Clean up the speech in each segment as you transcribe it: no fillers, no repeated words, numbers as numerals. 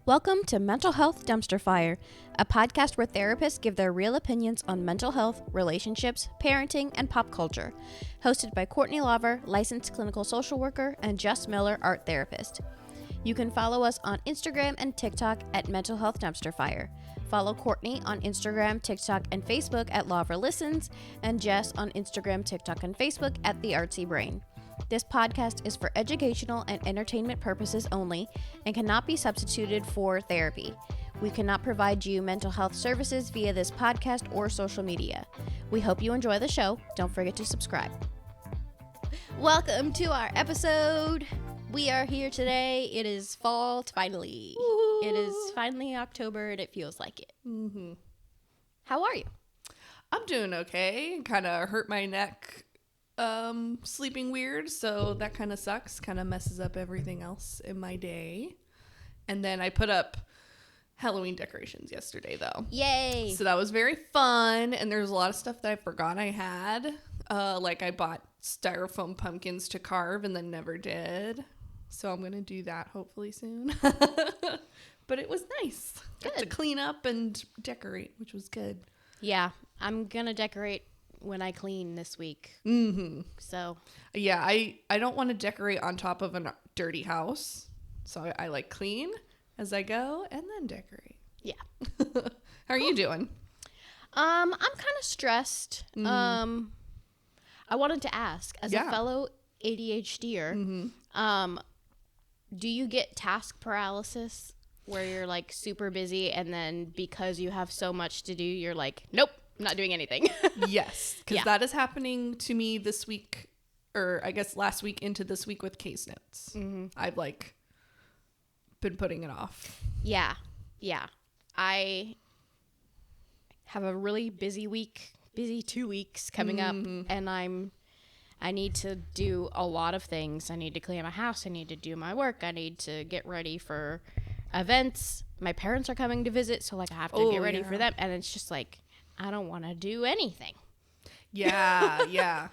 Welcome to Mental Health Dumpster Fire, a podcast where therapists give their real opinions on mental health, relationships, parenting, and pop culture. Hosted by Courtney Laver, licensed clinical social worker, and Jess Miller, art therapist. You can follow us on Instagram and TikTok at Mental Health Dumpster Fire. Follow Courtney on Instagram, TikTok, and Facebook at Laver Listens, and Jess on Instagram, TikTok, and Facebook at The Artsy Brain. This podcast is for educational and entertainment purposes only and cannot be substituted for therapy. We cannot provide you mental health services via this podcast or social media. We hope you enjoy the show. Don't forget to subscribe. Welcome to our episode. We are here today. It is fall, finally. Woo. It is finally October and it feels like it. Mm-hmm. How are you? I'm doing okay. Kind of hurt my neck sleeping weird, so that kind of sucks. Kind of messes up everything else in my day. And then I put up Halloween decorations yesterday, though. Yay! So that was very fun, and there's a lot of stuff that I forgot I had. Like I bought styrofoam pumpkins to carve and then never did. So I'm going to do that hopefully soon. But it was nice. Good. Got to clean up and decorate, which was good. Yeah, I'm going to decorate when I clean this week. Mm-hmm. So yeah, I don't want to decorate on top of a dirty house, so I like clean as I go and then decorate. Yeah. How are you doing? I'm kind of stressed. I wanted to ask, as a fellow ADHDer, do you get task paralysis where you're like super busy and then because you have so much to do, you're like, nope, I'm not doing anything? Yes, because that is happening to me this week, or I guess last week into this week with case notes. Mm-hmm. I've like been putting it off. Yeah. I have a really busy 2 weeks coming up, and I need to do a lot of things. I need to clean my house. I need to do my work. I need to get ready for events. My parents are coming to visit, so like I have to get ready for them, and it's just like, I don't want to do anything. Yeah.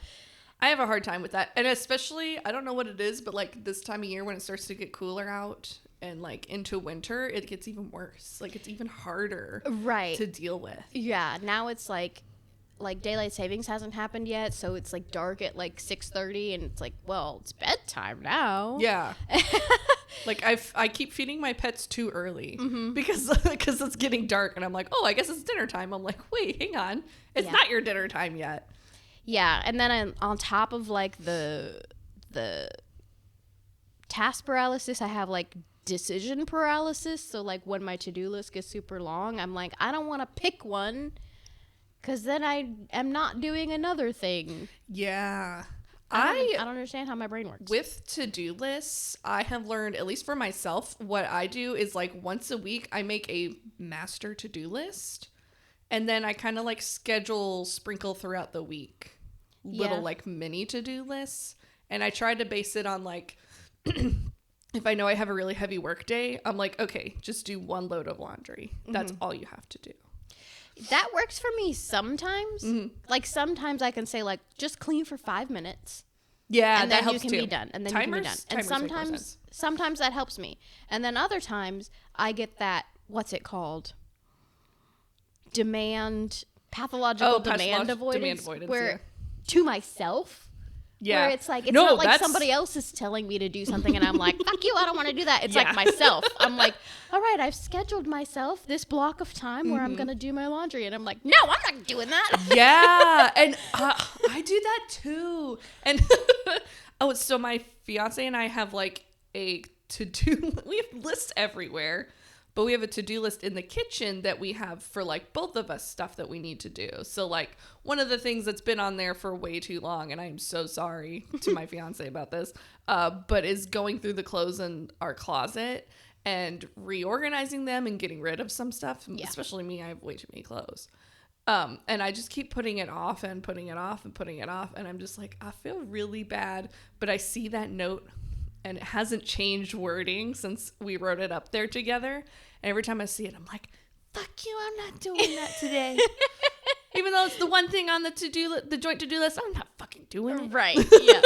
I have a hard time with that. And especially, I don't know what it is, but like this time of year when it starts to get cooler out and like into winter, it gets even worse. Like it's even harder to deal with. Yeah. Now it's like daylight savings hasn't happened yet. So it's like dark at like 6:30 and it's like, well, it's bedtime now. Yeah. Like I keep feeding my pets too early because it's getting dark and I'm like, oh, I guess it's dinner time. I'm like, wait, hang on, it's not your dinner time yet. Yeah, and then on top of like the task paralysis, I have like decision paralysis. So like when my to-do list gets super long, I'm like, I don't want to pick one because then I am not doing another thing. Yeah. I don't understand how my brain works. With to-do lists, I have learned, at least for myself, what I do is like once a week, I make a master to-do list. And then I kind of like sprinkle throughout the week. Little like mini to-do lists. And I try to base it on like, if I know I have a really heavy work day, I'm like, okay, just do one load of laundry. That's all you have to do. That works for me sometimes. Like sometimes I can say like just clean for 5 minutes. Yeah, and that then helps you can too. be done. And then you can be done. And sometimes that helps me. And then other times I get that, what's it called? Pathological demand avoidance where to myself. Yeah. Where it's like, it's not like somebody else is telling me to do something and I'm like, fuck you, I don't want to do that. It's like myself. I'm like, all right, I've scheduled myself this block of time where I'm going to do my laundry. And I'm like, no, I'm not doing that. Yeah. And I do that too. And so my fiance and I have like a to-do, we have lists everywhere. But we have a to-do list in the kitchen that we have for like both of us stuff that we need to do. So like one of the things that's been on there for way too long, and I am so sorry to my fiance about this, but is going through the clothes in our closet and reorganizing them and getting rid of some stuff. Yeah. Especially me, I have way too many clothes. And I just keep putting it off and putting it off and putting it off. And I'm just like, I feel really bad. But I see that note and it hasn't changed wording since we wrote it up there together. And every time I see it, I'm like, fuck you, I'm not doing that today. Even though it's the one thing on the joint to-do list, I'm not fucking doing it. Right, yeah.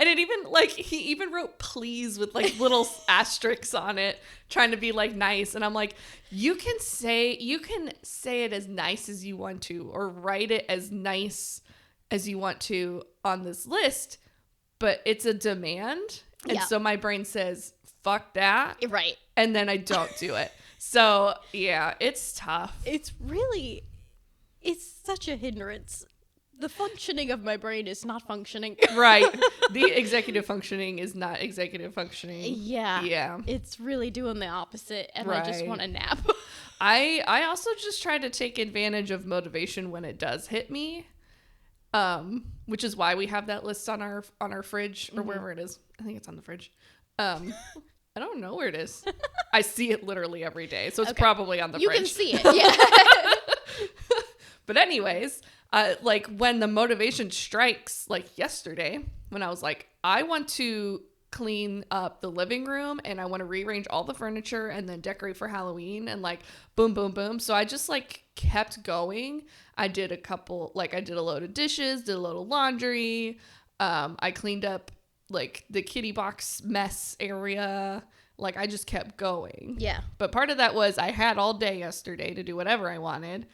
And it even, like, he even wrote please with, like, little asterisks on it, trying to be, like, nice. And I'm like, you can say it as nice as you want to, or write it as nice as you want to on this list, but it's a demand. And so my brain says, fuck that. Right. And then I don't do it. So, yeah, it's tough. It's such a hindrance. The functioning of my brain is not functioning. Right. The executive functioning is not executive functioning. Yeah. Yeah. It's really doing the opposite, and I just want a nap. I also just try to take advantage of motivation when it does hit me. Which is why we have that list on our fridge, or wherever it is. I think it's on the fridge. I don't know where it is. I see it literally every day, so it's probably on the fridge. You can see it, yeah. But anyways, like when the motivation strikes, like yesterday, when I was like, I want to clean up the living room and I want to rearrange all the furniture and then decorate for Halloween, and like boom, boom, boom. So I just like kept going. I did a load of dishes, did a load of laundry. I cleaned up like the kitty box mess area. Like I just kept going. Yeah. But part of that was I had all day yesterday to do whatever I wanted.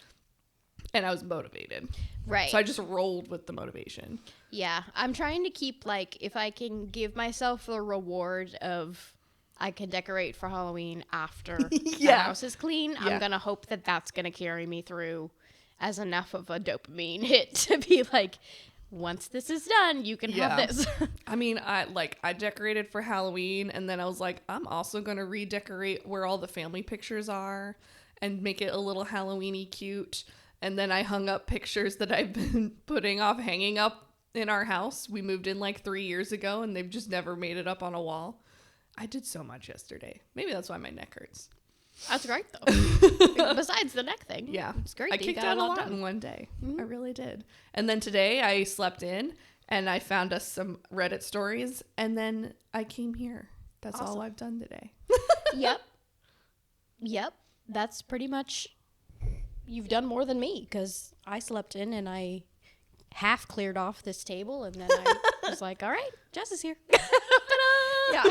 And I was motivated. Right. So I just rolled with the motivation. Yeah. I'm trying to keep, like, if I can give myself the reward of I can decorate for Halloween after the house is clean, I'm going to hope that that's going to carry me through as enough of a dopamine hit to be like, once this is done, you can have this. I mean, I decorated for Halloween, and then I was like, I'm also going to redecorate where all the family pictures are and make it a little Halloween-y cute. And then I hung up pictures that I've been putting off hanging up in our house. We moved in like 3 years ago, and they've just never made it up on a wall. I did so much yesterday. Maybe that's why my neck hurts. That's great, though. Besides the neck thing. Yeah. It's great. I kicked out a lot in one day. Mm-hmm. I really did. And then today I slept in, and I found us some Reddit stories, and then I came here. That's all I've done today. Yep. That's pretty much... You've done more than me, because I slept in and I half cleared off this table, and then I was like, all right, Jess is here. Yeah.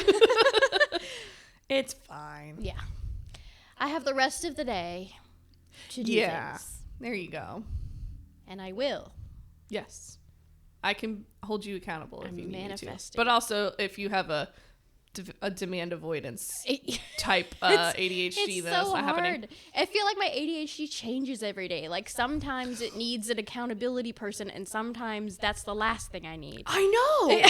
It's fine. Yeah. I have the rest of the day to do things. There you go. And I will. Yes. I can hold you accountable if you need to. Manifesting. But also, if you have a demand avoidance type ADHD that's not happening. I feel like my ADHD changes every day. Like sometimes it needs an accountability person, and sometimes that's the last thing I need. I know.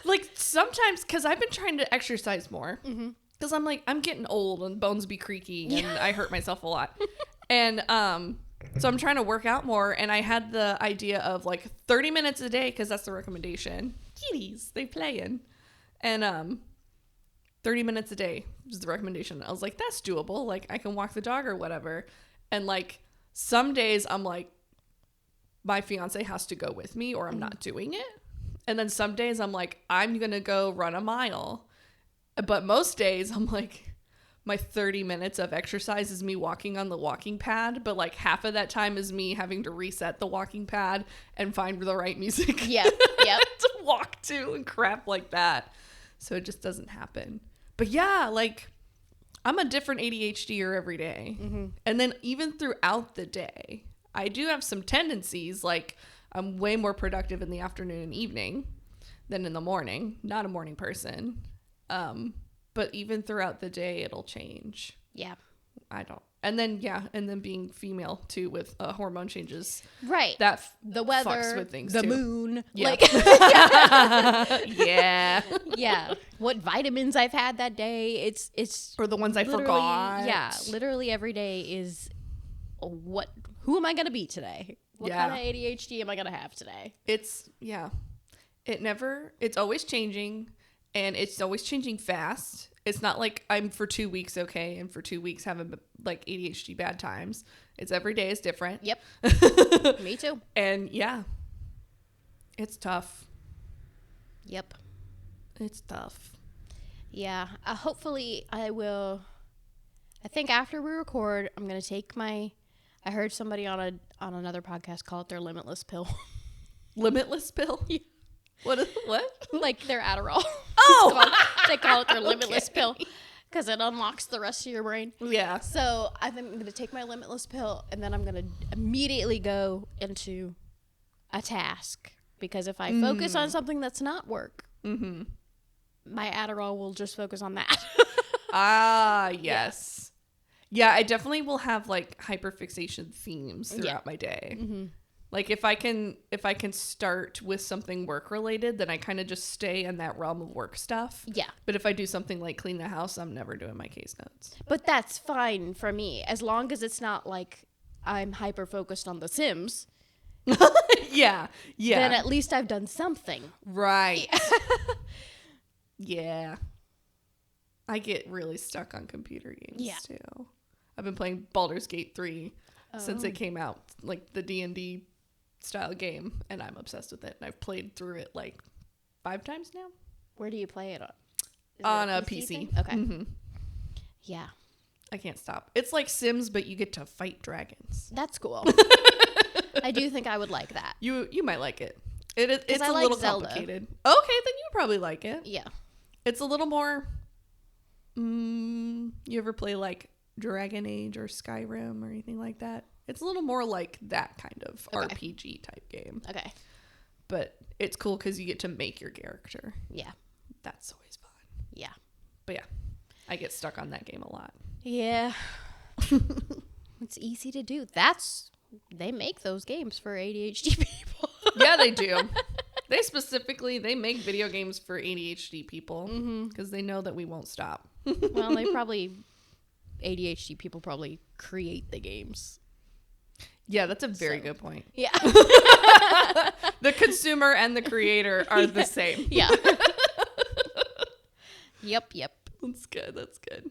Like sometimes, because I've been trying to exercise more, because I'm like, I'm getting old and bones be creaky and I hurt myself a lot. And so I'm trying to work out more, and I had the idea of like 30 minutes a day, because that's the recommendation. Kitties, they playing. And 30 minutes a day is the recommendation. I was like, that's doable. Like, I can walk the dog or whatever. And, like, some days I'm like, my fiance has to go with me or I'm not doing it. And then some days I'm like, I'm going to go run a mile. But most days I'm like, my 30 minutes of exercise is me walking on the walking pad. But, like, half of that time is me having to reset the walking pad and find the right music. Yep. To walk to and crap like that. So it just doesn't happen. But yeah, like I'm a different ADHDer every day. And then even throughout the day, I do have some tendencies. Like I'm way more productive in the afternoon and evening than in the morning. Not a morning person. But even throughout the day, it'll change. Yeah. I don't. And then, and then being female too with hormone changes. Right. That the weather, fucks with things the too. moon. Yeah. Like, yeah. Yeah. What vitamins I've had that day. It's or the ones I forgot. Yeah. Literally every day is who am I going to be today? What kind of ADHD am I going to have today? It's always changing, and it's always changing fast. It's not like I'm for 2 weeks okay and for 2 weeks having like ADHD bad times. It's every day is different. Yep. Me too. And it's tough. Yep. It's tough. Yeah. Hopefully I will. I think after we record, I'm going to take I heard somebody on another podcast call it their limitless pill. Limitless pill? Yeah. What? Like their Adderall. Oh! They call it their limitless Okay. pill because it unlocks the rest of your brain. Yeah. So I think I'm going to take my limitless pill and then I'm going to immediately go into a task. Because if I focus on something that's not work, my Adderall will just focus on that. Ah, yes. Yeah, I definitely will have like hyperfixation themes throughout my day. Like if I can start with something work related, then I kind of just stay in that realm of work stuff. Yeah. But if I do something like clean the house, I'm never doing my case notes. But that's fine for me as long as it's not like I'm hyper focused on The Sims. Yeah. Then at least I've done something. Right. Yeah. I get really stuck on computer games too. I've been playing Baldur's Gate 3 since it came out, like the D&D style game, and I'm obsessed with it. And I've played through it like 5 times now. Where do you play it on? Is On it a PC. thing? Okay. Yeah. I can't stop. It's like Sims, but you get to fight dragons. That's cool. I do think I would like that. You might like it. It's I a like little Zelda. complicated. Okay, then you probably like it. Yeah. It's a little more. You ever play like Dragon Age or Skyrim or anything like that? It's a little more like that kind of RPG type game. Okay. But it's cool because you get to make your character. Yeah. That's always fun. Yeah. But yeah, I get stuck on that game a lot. Yeah. It's easy to do. They make those games for ADHD people. Yeah, they do. They make video games for ADHD people because they know that we won't stop. Well, ADHD people probably create the games. Yeah, that's a very good point. Yeah. The consumer and the creator are the same. Yeah. Yep. That's good.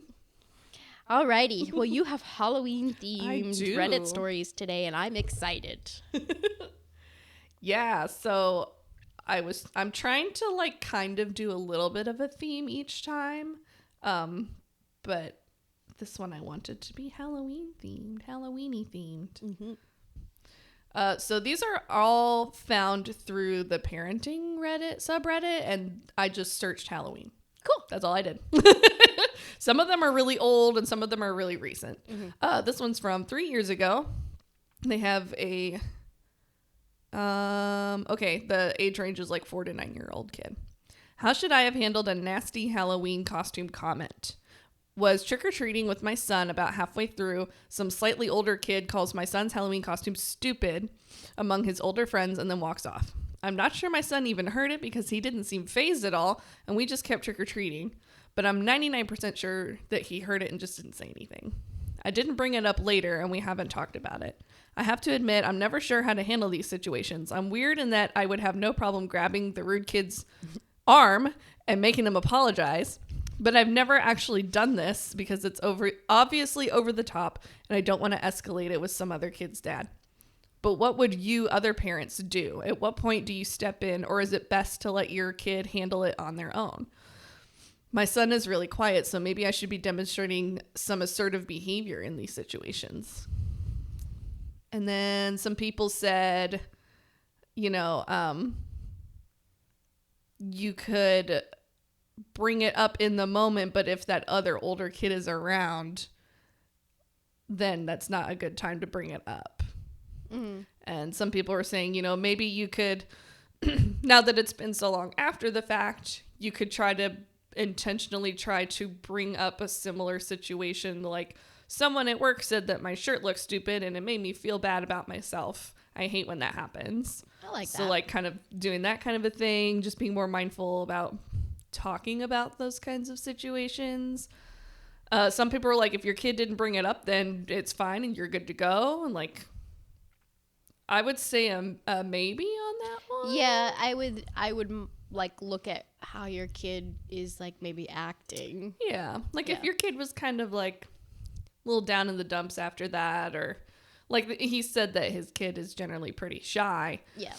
Alrighty. Well, you have Halloween themed do. Reddit stories today, and I'm excited. Yeah, so I'm trying to like kind of do a little bit of a theme each time. But this one I wanted to be Halloweeny themed. So these are all found through the parenting Reddit subreddit, and I just searched Halloween. Cool. That's all I did. Some of them are really old and some of them are really recent. This one's from 3 years ago. They have the age range is like 4 to 9 year old kid. How should I have handled a nasty Halloween costume comment? Was trick-or-treating with my son about halfway through. Some slightly older kid calls my son's Halloween costume stupid among his older friends and then walks off. I'm not sure my son even heard it because he didn't seem fazed at all and we just kept trick-or-treating. But I'm 99% sure that he heard it and just didn't say anything. I didn't bring it up later and we haven't talked about it. I have to admit, I'm never sure how to handle these situations. I'm weird in that I would have no problem grabbing the rude kid's arm and making them apologize. But I've never actually done this because it's obviously over the top and I don't want to escalate it with some other kid's dad. But what would you other parents do? At what point do you step in, or is it best to let your kid handle it on their own? My son is really quiet, so maybe I should be demonstrating some assertive behavior in these situations. And then some people said, you could bring it up in the moment, but if that other older kid is around, then that's not a good time to bring it up. And some people were saying, maybe you could, now that it's been so long after the fact, you could intentionally try to bring up a similar situation. Like, someone at work said that my shirt looks stupid and it made me feel bad about myself. I hate when that happens. I like that. So like kind of doing that kind of a thing, just being more mindful about talking about those kinds of situations. Some people were like, if your kid didn't bring it up, then it's fine and you're good to go. And like, I would say a maybe on that one. Yeah, I would like look at how your kid is like maybe acting. Yeah. Like if your kid was kind of like a little down in the dumps after that, or like he said that his kid is generally pretty shy. Yeah.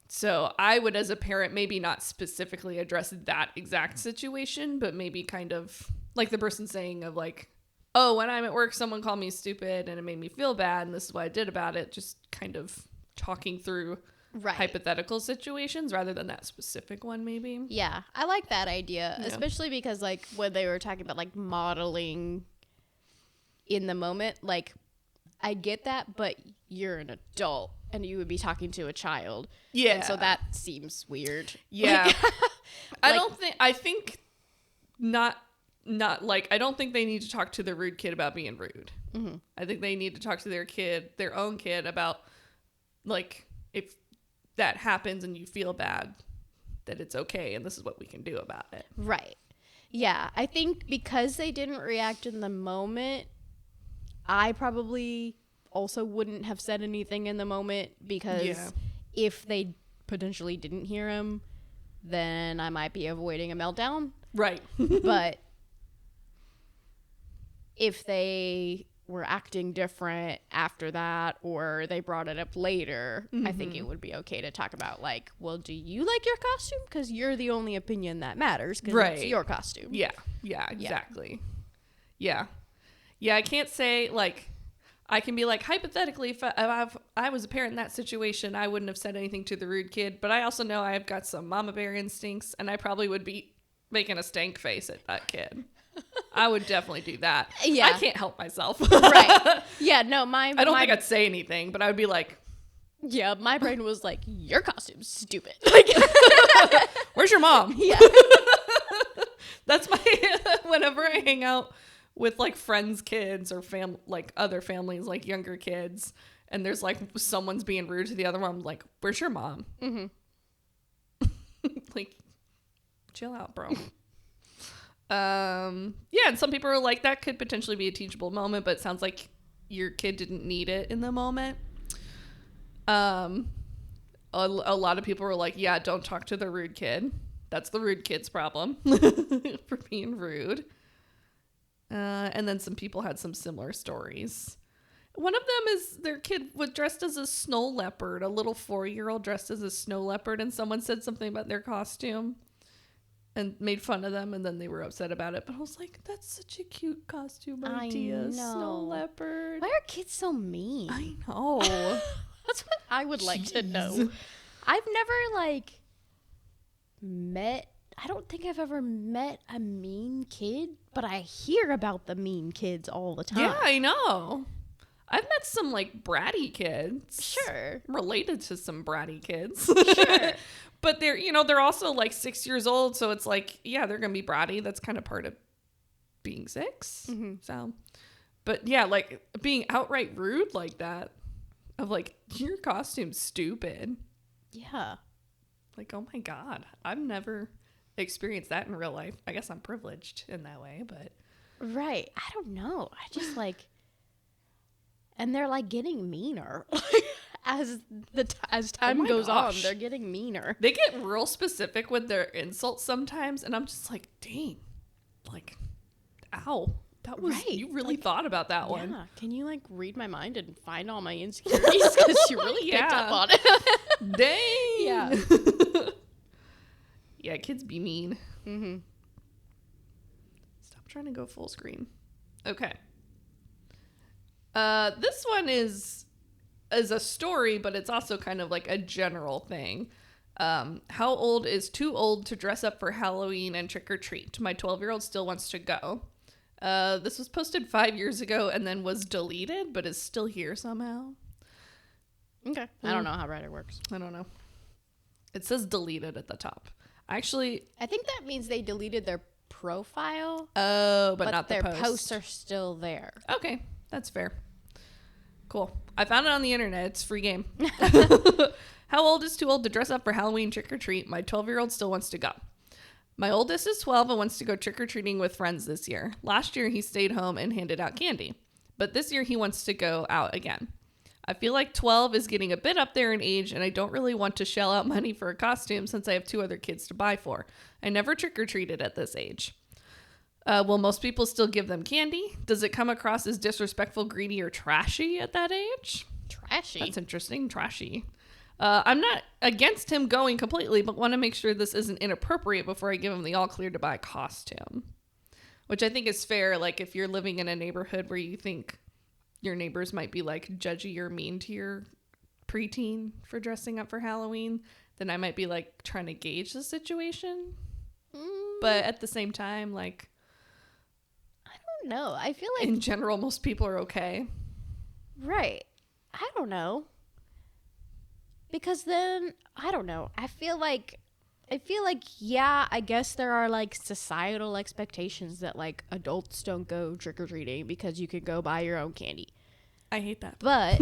So I would, as a parent, maybe not specifically address that exact situation, but maybe kind of like the person saying of like, oh, when I'm at work, someone called me stupid and it made me feel bad and this is what I did about it. Just kind of talking through hypothetical situations rather than that specific one, maybe. Yeah, I like that idea, especially because, like, when they were talking about, like, modeling in the moment, like, I get that, but you're an adult and you would be talking to a child. Yeah. And so that seems weird. Yeah. I don't think they need to talk to the rude kid about being rude. Mm-hmm. I think they need to talk to their own kid about, like, if that happens and you feel bad, that it's okay and this is what we can do about it. Right. Yeah. I think because they didn't react in the moment, I probably also wouldn't have said anything in the moment, because if they potentially didn't hear him, then I might be avoiding a meltdown. Right. But if they were acting different after that, or they brought it up later, I think it would be okay to talk about, like, well, do you like your costume? Because you're the only opinion that matters, because it's your costume. Yeah, exactly. Yeah. I can't say, like, I can be like, hypothetically, if I was a parent in that situation, I wouldn't have said anything to the rude kid, but I also know I've got some mama bear instincts, and I probably would be making a stank face at that kid. I would definitely do that. Yeah. I can't help myself. Right. Yeah, no, I don't think I'd say anything, but I would be like... Yeah, my brain was like, your costume's stupid. Where's your mom? Yeah. That's my... Whenever I hang out with, like, friends' kids or like other families, like younger kids, and there's, like, someone's being rude to the other one, I'm like, where's your mom? Mm-hmm. Like, chill out, bro. And some people are like, that could potentially be a teachable moment, but it sounds like your kid didn't need it in the moment. A lot of people were like, yeah, don't talk to the rude kid. That's the rude kid's problem for being rude. And then some people had some similar stories. One of them is their kid was dressed as a snow leopard, a little 4-year-old dressed as a snow leopard, and someone said something about their costume and made fun of them, and then they were upset about it. But I was like, that's such a cute costume idea, snow leopard. Why are kids so mean? I know. That's what I would like to know. I've never, like, I don't think I've ever met a mean kid, but I hear about the mean kids all the time. Yeah, I know. I've met some, like, bratty kids. Sure. Related to some bratty kids. Sure. But they're also, like, 6 years old, so it's like, yeah, they're going to be bratty. That's kind of part of being 6. Mm-hmm. So, but yeah, like, being outright rude like that, of like, your costume's stupid. Yeah. Like, oh my God, I've never experienced that in real life. I guess I'm privileged in that way, but. Right. I don't know. I just, like, and they're, like, getting meaner. As time goes on, they're getting meaner. They get real specific with their insults sometimes, and I'm just like, dang, like, ow, that was you really thought about that one. Yeah, can you, like, read my mind and find all my insecurities, because you really picked up on it. Dang. Yeah. Yeah, kids be mean. Mm-hmm. Stop trying to go full screen. Okay. This one is a story, but it's also kind of like a general thing. How old is too old to dress up for Halloween and trick or treat? My 12-year-old still wants to go. This was posted 5 years ago and then was deleted, but is still here somehow. Okay. I don't know how Reddit works. I don't know. It says deleted at the top. Actually, I think that means they deleted their profile. Oh, but not their the post. Posts are still there. Okay, that's fair. Cool. I found it on the internet. It's a free game. How old is too old to dress up for Halloween trick or treat? My 12-year-old still wants to go. My oldest is 12 and wants to go trick or treating with friends this year. Last year he stayed home and handed out candy, but this year he wants to go out again. I feel like 12 is getting a bit up there in age, and I don't really want to shell out money for a costume since I have 2 other kids to buy for. I never trick or treated at this age. Will most people still give them candy? Does it come across as disrespectful, greedy, or trashy at that age? Trashy. That's interesting. Trashy. I'm not against him going completely, but want to make sure this isn't inappropriate before I give him the all clear to buy a costume. Which I think is fair. Like, if you're living in a neighborhood where you think your neighbors might be, like, judgy or mean to your preteen for dressing up for Halloween, then I might be like trying to gauge the situation. But at the same time, like, I don't know. I feel like in general, most people are okay. Right. I don't know. Because then, I don't know. I feel like, yeah, I guess there are, like, societal expectations that, like, adults don't go trick-or-treating because you can go buy your own candy. I hate that. But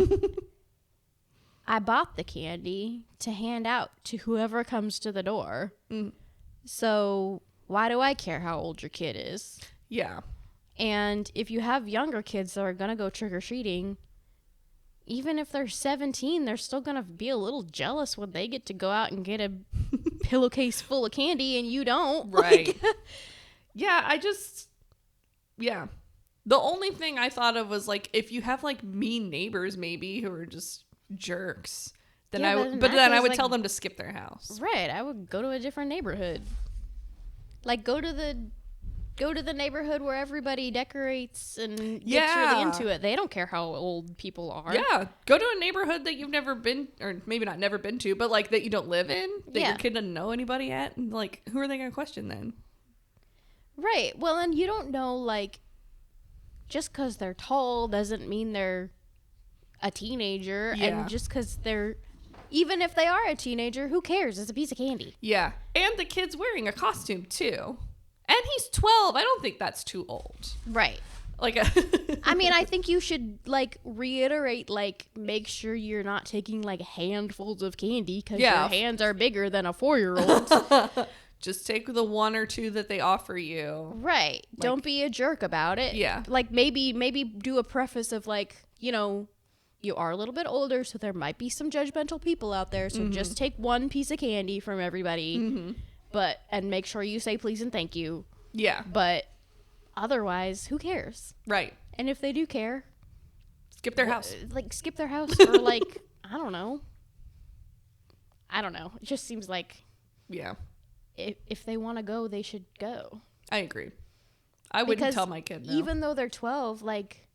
I bought the candy to hand out to whoever comes to the door. So why do I care how old your kid is? Yeah. And if you have younger kids that are going to go trick-or-treating, even if they're 17, they're still going to be a little jealous when they get to go out and get a pillowcase full of candy and you don't. Right. Yeah, yeah. The only thing I thought of was, like, if you have, like, mean neighbors maybe who are just jerks, then I would tell them to skip their house. Right. I would go to a different neighborhood. Like, go to the neighborhood where everybody decorates and gets really into it. They don't care how old people are. Yeah. Go to a neighborhood that you've never been, or maybe not never been to, but, like, that you don't live in, that your kid doesn't know anybody at. And, like, who are they going to question then? Right. Well, and you don't know, like, just because they're tall doesn't mean they're a teenager. Yeah. And just because even if they are a teenager, who cares? It's a piece of candy. Yeah. And the kid's wearing a costume, too. And he's 12. I don't think that's too old. Right. Like, I mean, I think you should, like, reiterate, like, make sure you're not taking, like, handfuls of candy because your hands are bigger than a 4-year-old. Just take the one or two that they offer you. Right. Like, don't be a jerk about it. Yeah. Like, maybe do a preface of, like, you know, you are a little bit older, so there might be some judgmental people out there. So just take one piece of candy from everybody. And make sure you say please and thank you. Yeah. But otherwise, who cares? Right. And if they do care, skip their house. Like, skip their house or, like, I don't know. It just seems like... Yeah. If they want to go, they should go. I agree. I wouldn't tell my kid no. Even though they're 12, like,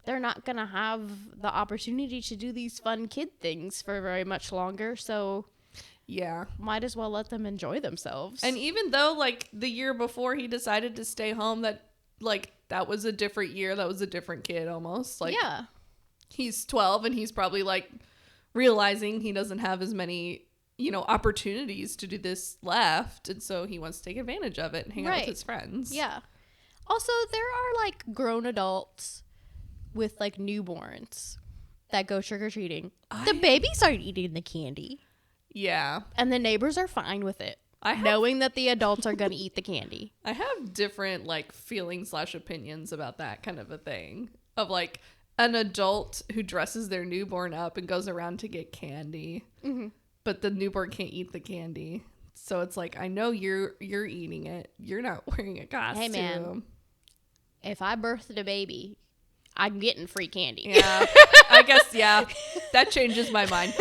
they're not going to have the opportunity to do these fun kid things for very much longer. So, yeah. Might as well let them enjoy themselves. And even though, like, the year before he decided to stay home, that was a different year. That was a different kid almost. Like, yeah. He's 12 and he's probably, like, realizing he doesn't have as many... opportunities to do this left, and so he wants to take advantage of it and hang out with his friends. Yeah. Also, there are, like, grown adults with, like, newborns that go trick-or-treating. The babies aren't eating the candy. Yeah. And the neighbors are fine with it, knowing that the adults are going to eat the candy. I have different, like, feelings/opinions about that kind of a thing. Of, like, an adult who dresses their newborn up and goes around to get candy. But the newborn can't eat the candy. So it's like, I know you're eating it. You're not wearing a costume. Hey, man. If I birthed a baby, I'm getting free candy. Yeah. I guess, yeah. That changes my mind.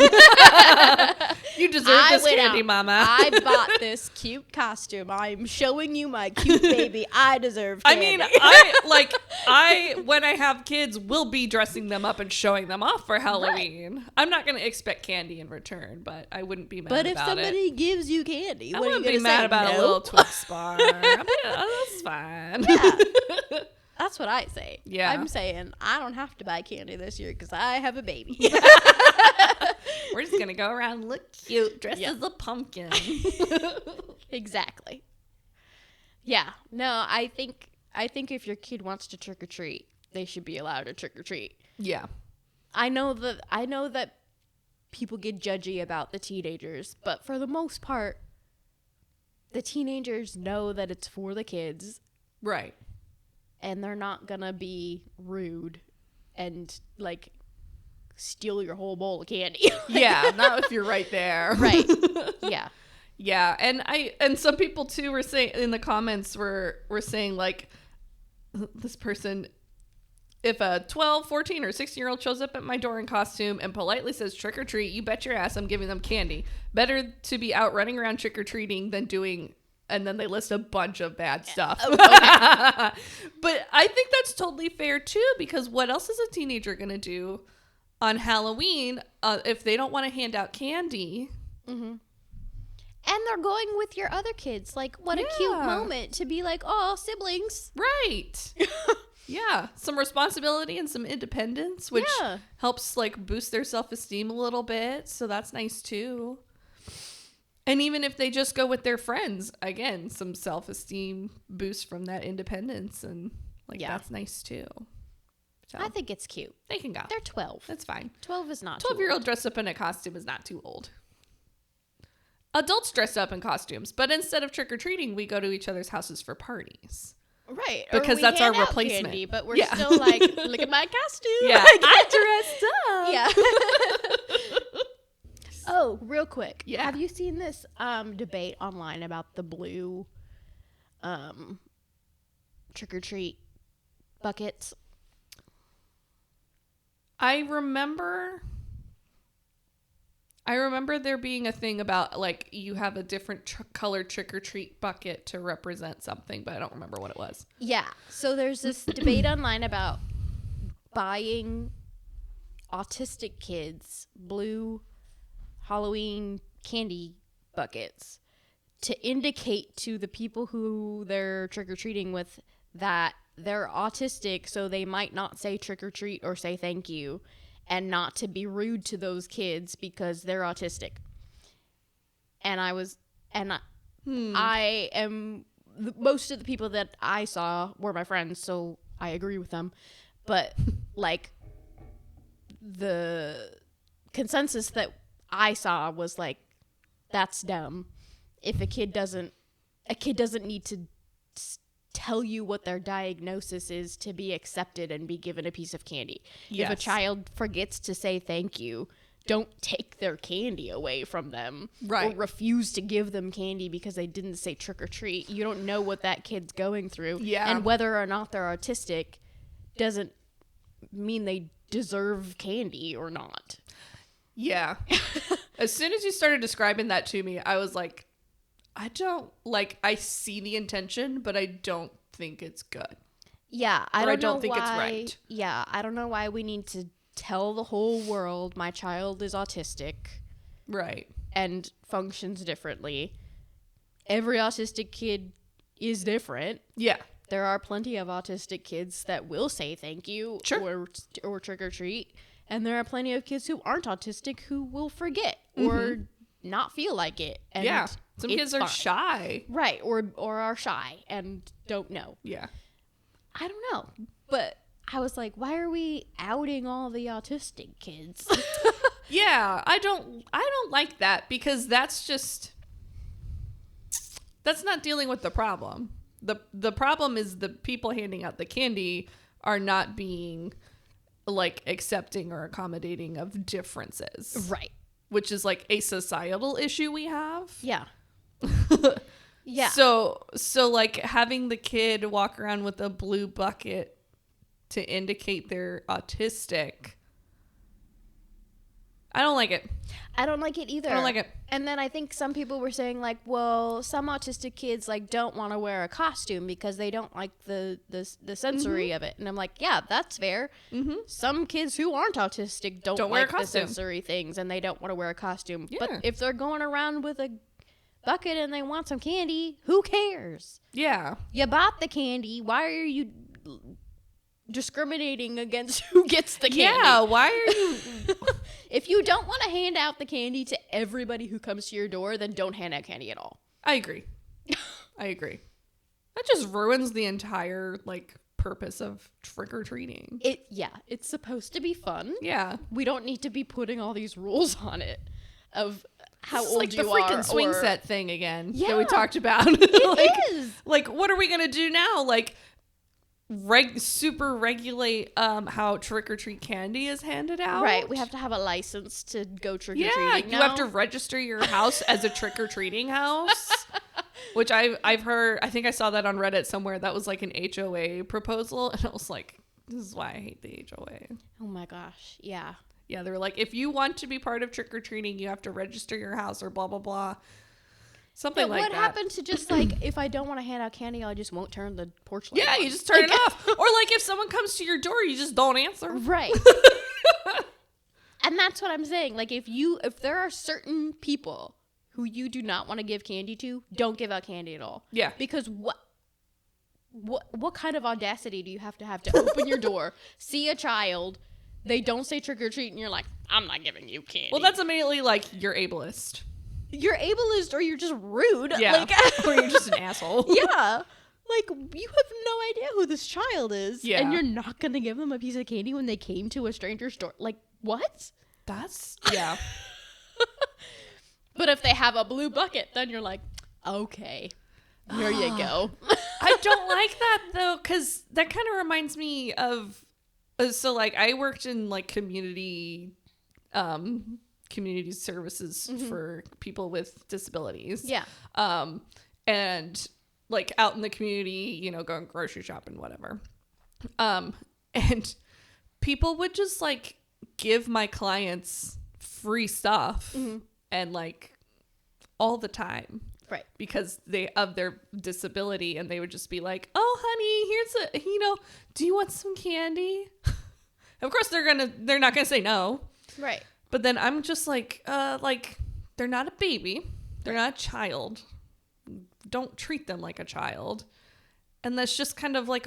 You deserve this candy, Mama. I bought this cute costume. I'm showing you my cute baby. I deserve candy. I mean, when I have kids, will be dressing them up and showing them off for Halloween. Right. I'm not going to expect candy in return, but I wouldn't be mad about it. But if somebody gives you candy, I wouldn't be mad about a little Twix bar. That's fine. Yeah. That's what I say. Yeah. I'm saying I don't have to buy candy this year because I have a baby. We're just going to go around and look cute, dressed as a pumpkin. Exactly. Yeah. No, I think if your kid wants to trick or treat, they should be allowed to trick or treat. Yeah. I know that people get judgy about the teenagers, but for the most part, the teenagers know that it's for the kids. Right. And they're not gonna be rude and, like, steal your whole bowl of candy. Yeah, not if you're right there. Right. Yeah. Yeah, and some people too were saying in the comments were saying, like, this person, if a 12, 14, or 16-year-old shows up at my door in costume and politely says trick or treat, you bet your ass I'm giving them candy. Better to be out running around trick or treating than doing. And then they list a bunch of bad stuff. Okay. But I think that's totally fair, too, because what else is a teenager going to do on Halloween, if they don't want to hand out candy. Mm-hmm. And they're going with your other kids. Like, what a cute moment to be like, oh, siblings. Right. Yeah. Some responsibility and some independence, which helps like boost their self-esteem a little bit. So that's nice too. And even if they just go with their friends, again, some self-esteem boost from that independence. And like, that's nice too. So I think it's cute. They can go. They're 12. That's fine. 12 is not 12-year-old dressed up in a costume is not too old. Adults dress up in costumes, but instead of trick-or-treating, we go to each other's houses for parties. Right. Because that's our replacement. Candy, but we're still like, look at my costume. Yeah. I dressed up. Oh, real quick. Yeah. Have you seen this debate online about the blue trick-or-treat buckets? I remember there being a thing about like you have a different colored trick-or-treat bucket to represent something, but I don't remember what it was. Yeah. So there's this debate online about buying autistic kids blue Halloween candy buckets to indicate to the people who they're trick-or-treating with that they're autistic, so they might not say trick-or-treat or say thank you, and not to be rude to those kids because they're autistic. And I am, most of the people that I saw were my friends, so I agree with them. But like the consensus that I saw was like, that's dumb. If a kid doesn't need to tell you what their diagnosis is to be accepted and be given a piece of candy. Yes. If a child forgets to say thank you, don't take their candy away from them. Right. Or refuse to give them candy because they didn't say trick or treat. You don't know what that kid's going through. Yeah. And whether or not they're autistic doesn't mean they deserve candy or not. Yeah. As soon as you started describing that to me, I was like, I see the intention, but I don't think it's good. Yeah, I don't think it's right. Yeah, I don't know why we need to tell the whole world my child is autistic. Right. And functions differently. Every autistic kid is different. Yeah. There are plenty of autistic kids that will say thank you or trick or treat. And there are plenty of kids who aren't autistic who will forget or not feel like it. And some kids are shy. Right, or are shy and don't know. Yeah. I don't know. But I was like, why are we outing all the autistic kids? Yeah, I don't like that because that's not dealing with the problem. The problem is the people handing out the candy are not being like accepting or accommodating of differences. Right. Which is like a societal issue we have. Yeah. Yeah. So like having the kid walk around with a blue bucket to indicate they're autistic, I don't like it. I don't like it either. I don't like it. And then I think some people were saying like, well, some autistic kids like don't want to wear a costume because they don't like the sensory of it. And I'm like, yeah, that's fair. Mm-hmm. Some kids who aren't autistic don't like the sensory things and they don't want to wear a costume. Yeah. But if they're going around with a bucket and they want some candy, who cares? Yeah. You bought the candy. Why are you discriminating against who gets the candy? Yeah, why are you... If you don't want to hand out the candy to everybody who comes to your door, then don't hand out candy at all. I agree. That just ruins the entire like purpose of trick-or-treating. It's supposed to be fun. Yeah. We don't need to be putting all these rules on it of how old like you the freaking swing set thing again that we talked about. It is. Like, what are we going to do now? Like, super regulate how trick-or-treat candy is handed out. Right. We have to have a license to go trick-or-treating. Yeah, you have to register your house as a trick-or-treating house. Which I've heard, I think I saw that on Reddit somewhere. That was like an HOA proposal. And I was like, this is why I hate the HOA. Oh my gosh. Yeah. Yeah, they were like, if you want to be part of trick-or-treating, you have to register your house or blah, blah, blah. Something like that. What happened to just like, if I don't want to hand out candy, I just won't turn the porch light on. You just turn it off. Or like if someone comes to your door, you just don't answer. Right. And that's what I'm saying. Like, if there are certain people who you do not want to give candy to, don't give out candy at all. Yeah. Because what kind of audacity do you have to open your door, see a child, they don't say trick or treat, and you're like, I'm not giving you candy. Well, that's immediately like you're ableist. You're ableist, or you're just rude. Yeah. Like, or you're just an asshole. Yeah. Like, you have no idea who this child is. Yeah. And you're not going to give them a piece of candy when they came to a stranger store. Like, what? Yeah. But if they have a blue bucket, then you're like, okay, here you go. I don't like that, though, because that kind of reminds me of, so, like, I worked in, like, community services for people with disabilities. Yeah. And, like, out in the community, you know, going grocery shopping, whatever. And people would just, like, give my clients free stuff and, like, all the time. Right. Because of their disability, and they would just be like, oh, honey, here's do you want some candy? Of course they're not gonna say no. Right. But then I'm just like, they're not a baby. They're not a child. Don't treat them like a child. And that's just kind of like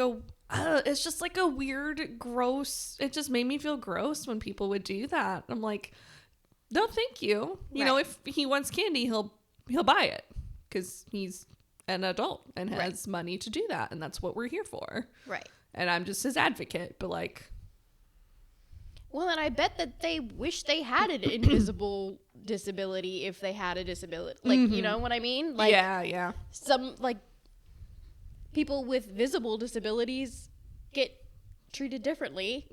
it's just like a weird, gross, it just made me feel gross when people would do that. I'm like, no, thank you. You know, if he wants candy, he'll buy it because he's an adult and has money to do that. And that's what we're here for. Right. And I'm just his advocate, but like. Well, and I bet that they wish they had an invisible disability if they had a disability. Like, you know what I mean? Like, yeah. Some, like, people with visible disabilities get treated differently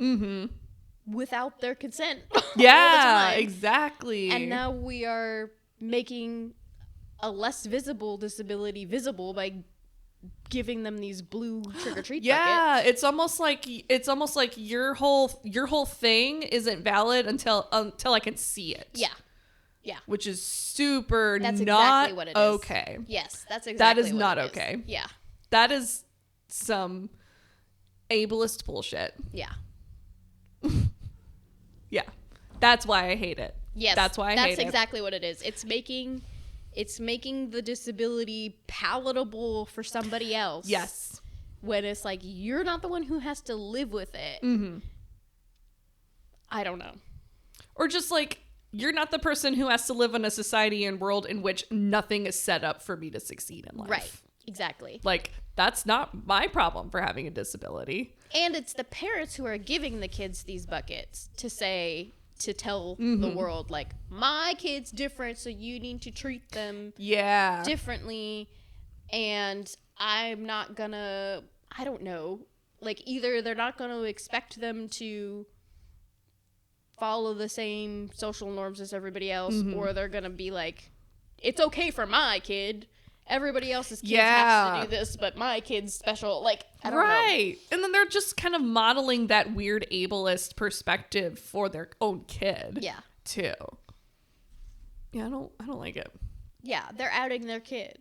without their consent. Yeah, all the time. Exactly. And now we are making a less visible disability visible by giving them these blue trick-or-treat buckets. It's almost like your whole thing isn't valid until I can see it. Yeah. Which is super that's not exactly what it is. Okay. Yes, that's exactly that is what not it is. Okay. Yeah. That is some ableist bullshit. Yeah. Yeah. That's why I hate it. Yes. That's why I hate it. That's exactly what it is. It's making the disability palatable for somebody else. Yes. When it's like, you're not the one who has to live with it. I don't know. Or just like, you're not the person who has to live in a society and world in which nothing is set up for me to succeed in life. Right. Exactly. Like, that's not my problem for having a disability. And it's the parents who are giving the kids these buckets to tell the world, like, my kid's different, so you need to treat them differently. And I'm not gonna, I don't know, like, either they're not gonna expect them to follow the same social norms as everybody else, or they're gonna be like, it's okay for my kid. Everybody else's kids has to do this, but my kid's special. Like, I don't know. And then they're just kind of modeling that weird ableist perspective for their own kid. Yeah. Too. Yeah, I don't like it. Yeah, they're outing their kid.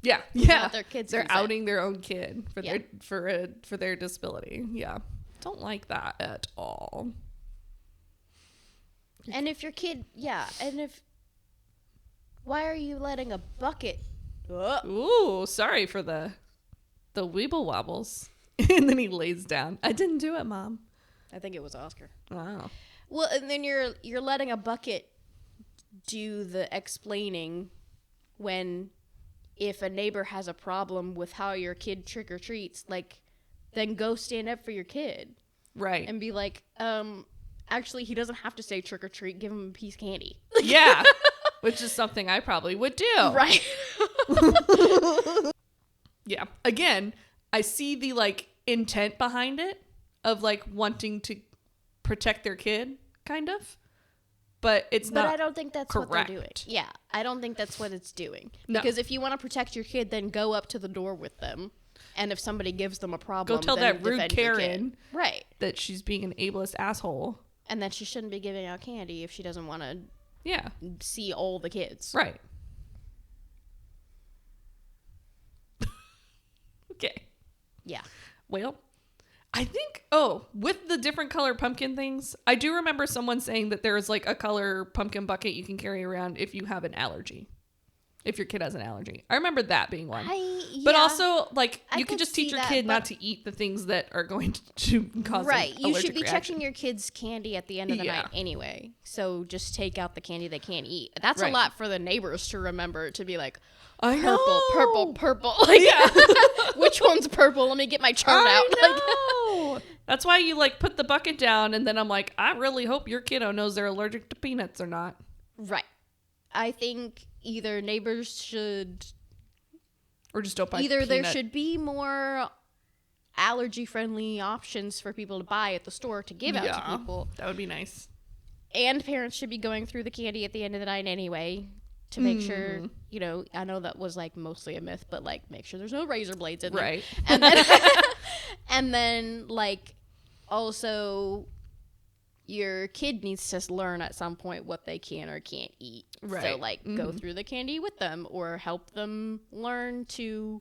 Yeah. Not their kids. They're outing their own kid for their disability. Yeah. Don't like that at all. And if your kid, why are you letting a bucket? Ooh, sorry for the weeble wobbles. And then he lays down. I didn't do it, Mom. I think it was Oscar. Wow. Well, and then you're letting a bucket do the explaining when, if a neighbor has a problem with how your kid trick or treats, like, then go stand up for your kid. Right. And be like, actually, he doesn't have to say trick or treat. Give him a piece of candy. Yeah. Which is something I probably would do. Right. Yeah. Again, I see the, like, intent behind it of, like, wanting to protect their kid, kind of. But it's not. But I don't think that's correct. what they're doing. Yeah. I don't think that's what it's doing. No. Because if you want to protect your kid, then go up to the door with them. And if somebody gives them a problem, go tell then that rude defend your kid. Karen. Right. That she's being an ableist asshole. And that she shouldn't be giving out candy if she doesn't want to see all the kids. Right. Okay. Yeah. Well, I think, with the different color pumpkin things, I do remember someone saying that there's like a color pumpkin bucket you can carry around if you have an allergy. If your kid has an allergy. I remember that being one. But also, like, you can just teach your kid not to eat the things that are going to cause right. You should be reaction. checking your kids' candy at the end of the night anyway. So just take out the candy they can't eat. That's a lot for the neighbors to remember, to be like, purple. Like, which one's purple? Let me get my chart out. I know. That's why you, like, put the bucket down, and then I'm like, I really hope your kiddo knows they're allergic to peanuts or not. Right. I think either neighbors should, or just don't buy there should be more allergy-friendly options for people to buy at the store to give out to people. That would be nice. And parents should be going through the candy at the end of the night anyway to make sure, I know that was like mostly a myth, but like make sure there's no razor blades in there. Right. And then, and then like also your kid needs to learn at some point what they can or can't eat. Right. So, like, go through the candy with them or help them learn to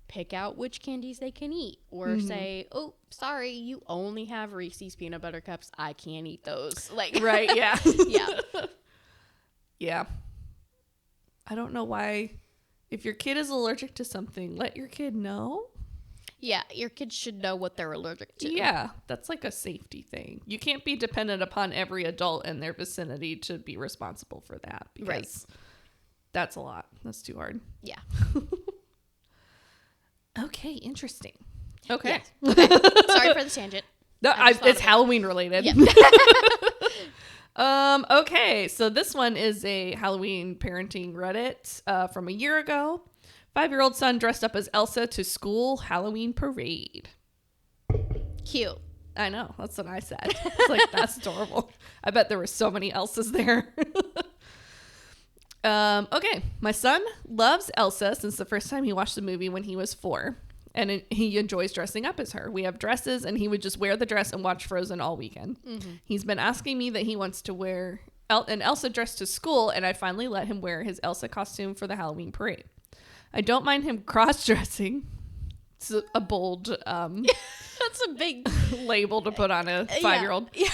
pick out which candies they can eat. Or say, oh, sorry, you only have Reese's Peanut Butter Cups. I can't eat those. Like, right, yeah. Yeah. Yeah. I don't know why. If your kid is allergic to something, let your kid know. Yeah, your kids should know what they're allergic to. Yeah, that's like a safety thing. You can't be dependent upon every adult in their vicinity to be responsible for that. Because that's a lot. That's too hard. Yeah. Okay, interesting. Okay. Yeah. Okay. Sorry for the tangent. No, it's Halloween related. Yeah. Okay, so this one is a Halloween parenting Reddit from a year ago. 5-year-old son dressed up as Elsa to school Halloween parade. Cute. I know. That's what I said. It's like, that's adorable. I bet there were so many Elsas there. Okay. My son loves Elsa since the first time he watched the movie when he was 4. And he enjoys dressing up as her. We have dresses, and he would just wear the dress and watch Frozen all weekend. Mm-hmm. He's been asking me that he wants to wear an Elsa dress to school, and I finally let him wear his Elsa costume for the Halloween parade. I don't mind him cross-dressing. It's a bold that's a big label to put on a 5-year-old. Yeah.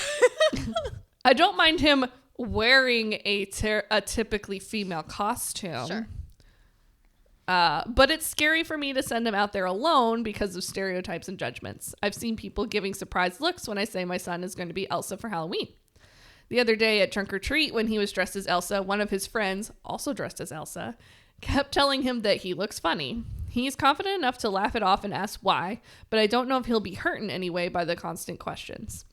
I don't mind him wearing a typically female costume. Sure. But it's scary for me to send him out there alone because of stereotypes and judgments. I've seen people giving surprised looks when I say my son is going to be Elsa for Halloween. The other day at Trunk or Treat, when he was dressed as Elsa, one of his friends, also dressed as Elsa, kept telling him that he looks funny. He's confident enough to laugh it off and ask why, but I don't know if he'll be hurt in any way by the constant questions.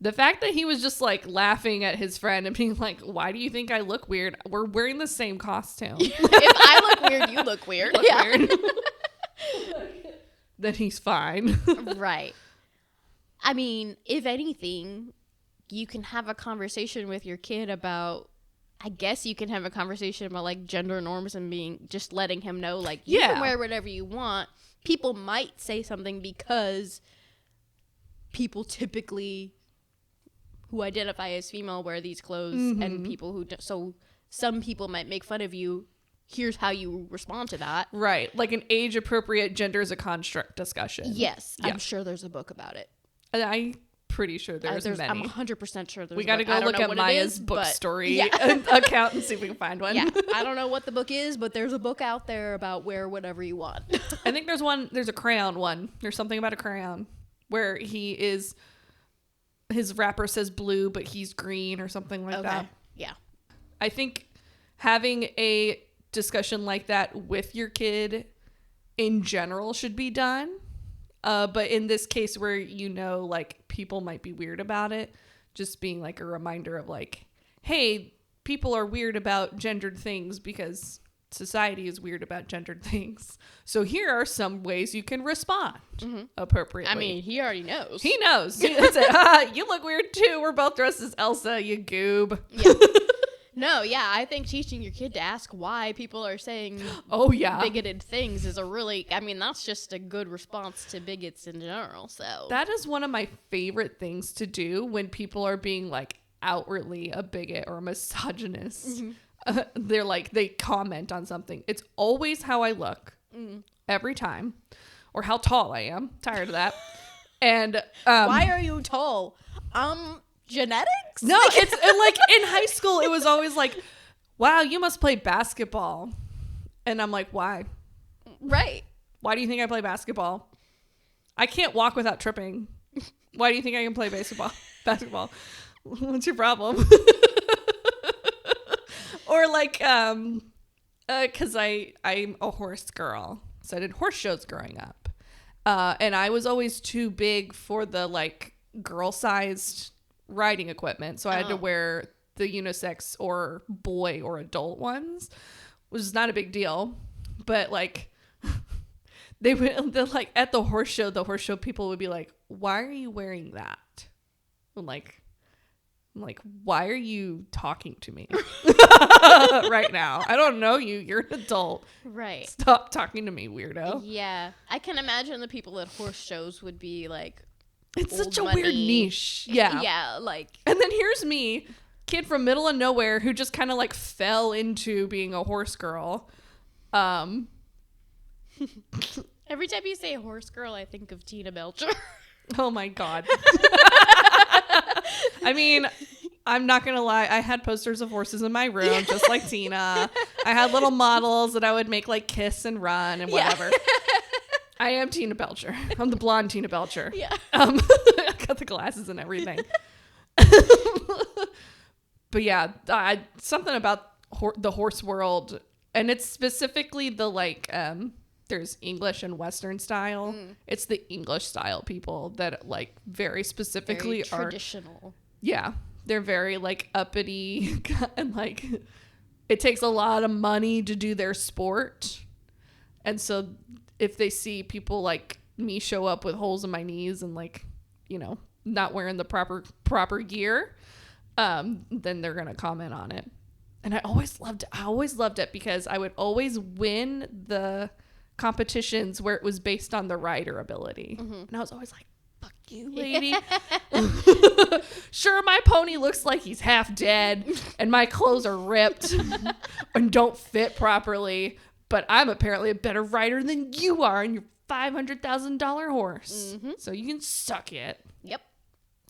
The fact that he was just like laughing at his friend and being like, why do you think I look weird? We're wearing the same costume. If I look weird, you look weird. Weird. Then he's fine. Right. I mean, if anything, you can have a conversation with your kid about, I guess you can have a conversation about like gender norms and just letting him know, like, you can wear whatever you want. People might say something because people typically who identify as female wear these clothes, and people who so some people might make fun of you. Here's how you respond to that. Right. Like an age appropriate gender is a construct discussion. Yes. Yeah. I'm sure there's a book about it. And I'm pretty sure there's many. I'm 100% sure there's We got to go look at Maya's book story account and see if we can find one. Yeah. I don't know what the book is, but there's a book out there about wear whatever you want. I think there's a crayon one. There's something about a crayon where his wrapper says blue, but he's green or something like that. Yeah. I think having a discussion like that with your kid in general should be done. But in this case where, like people might be weird about it, just being like a reminder of like, hey, people are weird about gendered things because society is weird about gendered things. So here are some ways you can respond appropriately. I mean, he already knows. He knows. That's it. You look weird too. We're both dressed as Elsa, you goob. Yeah. No, yeah, I think teaching your kid to ask why people are saying bigoted things is that's just a good response to bigots in general. So that is one of my favorite things to do when people are being like outwardly a bigot or a misogynist. They're like, they comment on something. It's always how I look every time, or how tall I am. Tired of that. And why are you tall? Genetics? No, it's and like in high school, it was always like, wow, you must play basketball. And I'm like, why? Right. Why do you think I play basketball? I can't walk without tripping. Why do you think I can play basketball? What's your problem? Or like, because I'm a horse girl. So I did horse shows growing up. And I was always too big for the like girl-sized riding equipment. So I had to wear the unisex or boy or adult ones, which is not a big deal. But like they would like at the horse show people would be like, why are you wearing that? I'm like, why are you talking to me right now? I don't know you. You're an adult. Right. Stop talking to me, weirdo. Yeah. I can imagine the people at horse shows would be like, it's such a weird niche. Yeah. Yeah. Like, and then here's me, kid from middle of nowhere who just kind of like fell into being a horse girl. Every time you say horse girl, I think of Tina Belcher. Oh my God. I mean, I'm not going to lie. I had posters of horses in my room, just like Tina. I had little models that I would make like kiss and run and whatever. Yeah. I am Tina Belcher. I'm the blonde Tina Belcher. Yeah. I got the glasses and everything. But yeah, something about the horse world, and it's specifically the like, there's English and Western style. It's the English style people that like very specifically very traditional. Yeah. They're very like uppity and like it takes a lot of money to do their sport. And so if they see people like me show up with holes in my knees and like, you know, not wearing the proper gear, then they're going to comment on it. And I always loved it because I would always win the competitions where it was based on the rider ability. And I was always like, fuck you, lady. Sure, my pony looks like he's half dead and my clothes are ripped and don't fit properly, but I'm apparently a better rider than you are and your $500,000 horse. So you can suck it. Yep.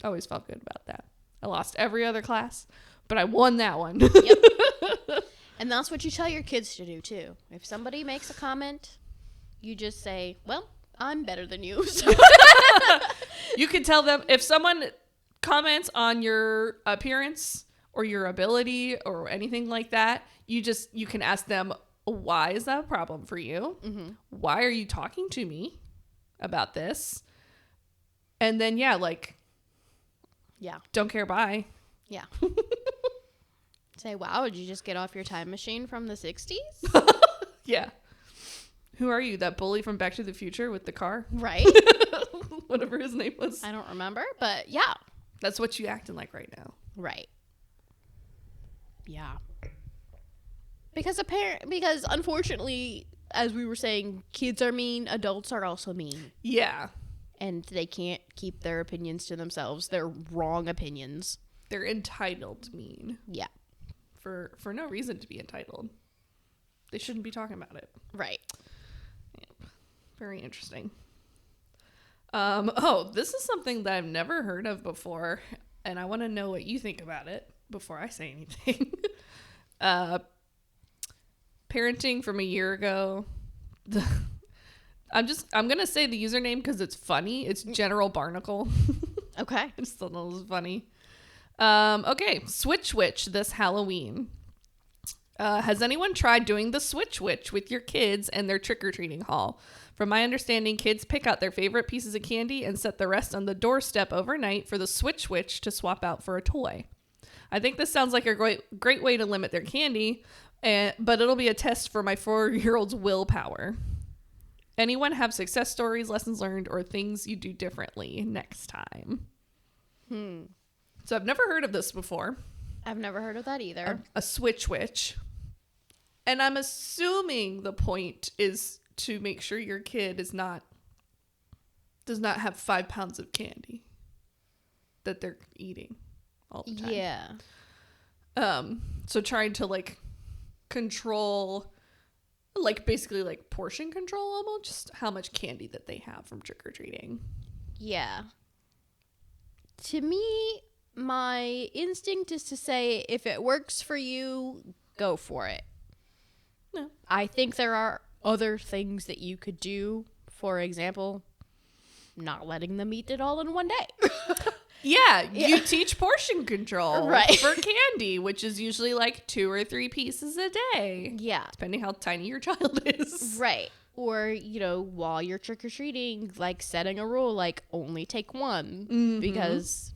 I always felt good about that. I lost every other class, but I won that one. Yep. And that's what you tell your kids to do too. If somebody makes a comment, you just say, well, I'm better than you. So. You can tell them if someone comments on your appearance or your ability or anything like that, you can ask them, why is that a problem for you? Why are you talking to me about this? And then, yeah, don't care, bye. Yeah. Say, wow, did you just get off your time machine from the 60s? Yeah. Who are you? That bully from Back to the Future with the car? Right. Whatever his name was. I don't remember, but yeah. That's what you acting like right now. Right. Yeah. Because unfortunately, as we were saying, kids are mean, adults are also mean. Yeah. And they can't keep their opinions to themselves. They're wrong opinions. They're entitled mean. Yeah. For no reason to be entitled. They shouldn't be talking about it. Right. Yeah. Very interesting. This is something that I've never heard of before, and I want to know what you think about it before I say anything. Parenting from a year ago. I'm going to say the username because it's funny. It's General Barnacle. Okay. I just thought that was funny. Okay. Switch Witch this Halloween. Has anyone tried doing the Switch Witch with your kids and their trick-or-treating haul? From my understanding, kids pick out their favorite pieces of candy and set the rest on the doorstep overnight for the Switch Witch to swap out for a toy. I think this sounds like a great way to limit their candy, but it'll be a test for my 4-year-old's willpower. Anyone have success stories, lessons learned, or things you do differently next time? So I've never heard of this before. I've never heard of that either. A Switch Witch. And I'm assuming the point is to make sure your kid does not have 5 pounds of candy that they're eating all the time. Yeah. So trying to control, basically portion control almost, just how much candy that they have from trick-or-treating. Yeah. To me, my instinct is to say, if it works for you, go for it. No. I think there are other things that you could do. For example, not letting them eat it all in one day. Yeah, you teach portion control Right. for candy, which is usually like 2 or 3 pieces a day. Yeah. Depending how tiny your child is. Right. Or, while you're trick-or-treating, like setting a rule, like only take one. Mm-hmm. Because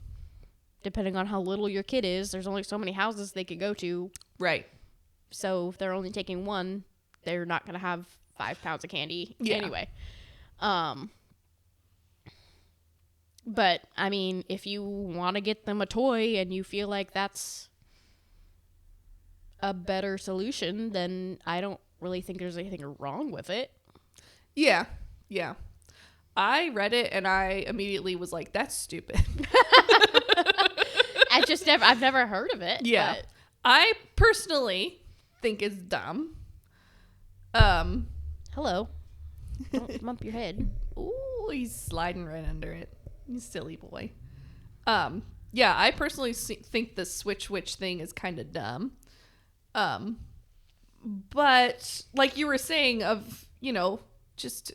depending on how little your kid is, there's only so many houses they could go to. Right. So if they're only taking one, they're not going to have 5 pounds of candy anyway. But, I mean, if you want to get them a toy and you feel like that's a better solution, then I don't really think there's anything wrong with it. Yeah. Yeah. I read it and I immediately was like, that's stupid. I've never heard of it. Yeah. But. I personally think it's dumb. Hello. Don't bump your head. Ooh, he's sliding right under it. You silly boy. Yeah, I personally think the switch witch thing is kind of dumb. But like you were saying just,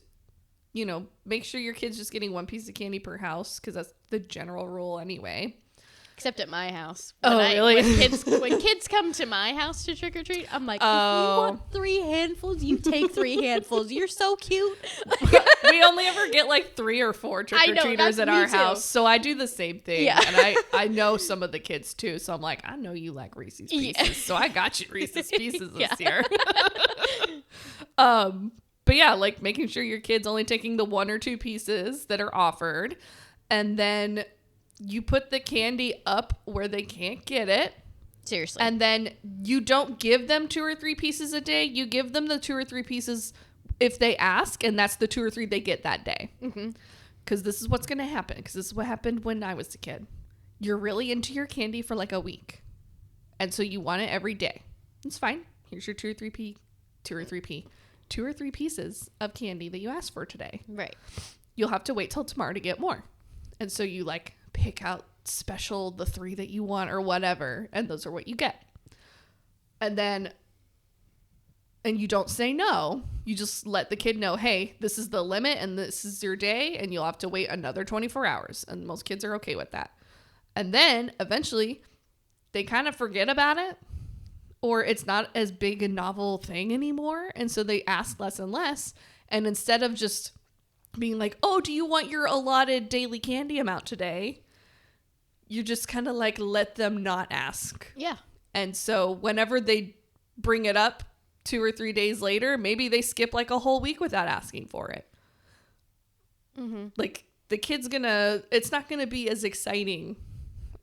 make sure your kid's just getting 1 piece of candy per house, because that's the general rule anyway. Except at my house. Really? When kids come to my house to trick or treat, I'm like, if you want 3 handfuls, you take 3 handfuls. You're so cute. We only ever get like 3 or 4 trick-or-treaters at our house, so I do the same thing. Yeah. And I know some of the kids too, so I'm like, I know you like Reese's Pieces, so I got you Reese's Pieces this year. But yeah, like making sure your kid's only taking the 1 or 2 pieces that are offered, and then you put the candy up where they can't get it. Seriously. And then you don't give them 2 or 3 pieces a day. You give them the 2 or 3 pieces if they ask, and that's the 2 or 3 they get that day. Because this is what's going to happen. Because this is what happened when I was a kid. You're really into your candy for like a week. And so you want it every day. It's fine. Here's your 2 or 3 pieces of candy that you asked for today. Right. You'll have to wait till tomorrow to get more. And so you like pick out special the 3 that you want or whatever, and those are what you get. And you don't say no. You just let the kid know, hey, this is the limit and this is your day, and you'll have to wait another 24 hours. And most kids are okay with that. And then eventually they kind of forget about it, or it's not as big a novel thing anymore. And so they ask less and less. And instead of just being like, oh, do you want your allotted daily candy amount today? You just kind of like let them not ask. Yeah. And so whenever they bring it up 2 or 3 days later, maybe they skip like a whole week without asking for it. Like the kid's it's not gonna be as exciting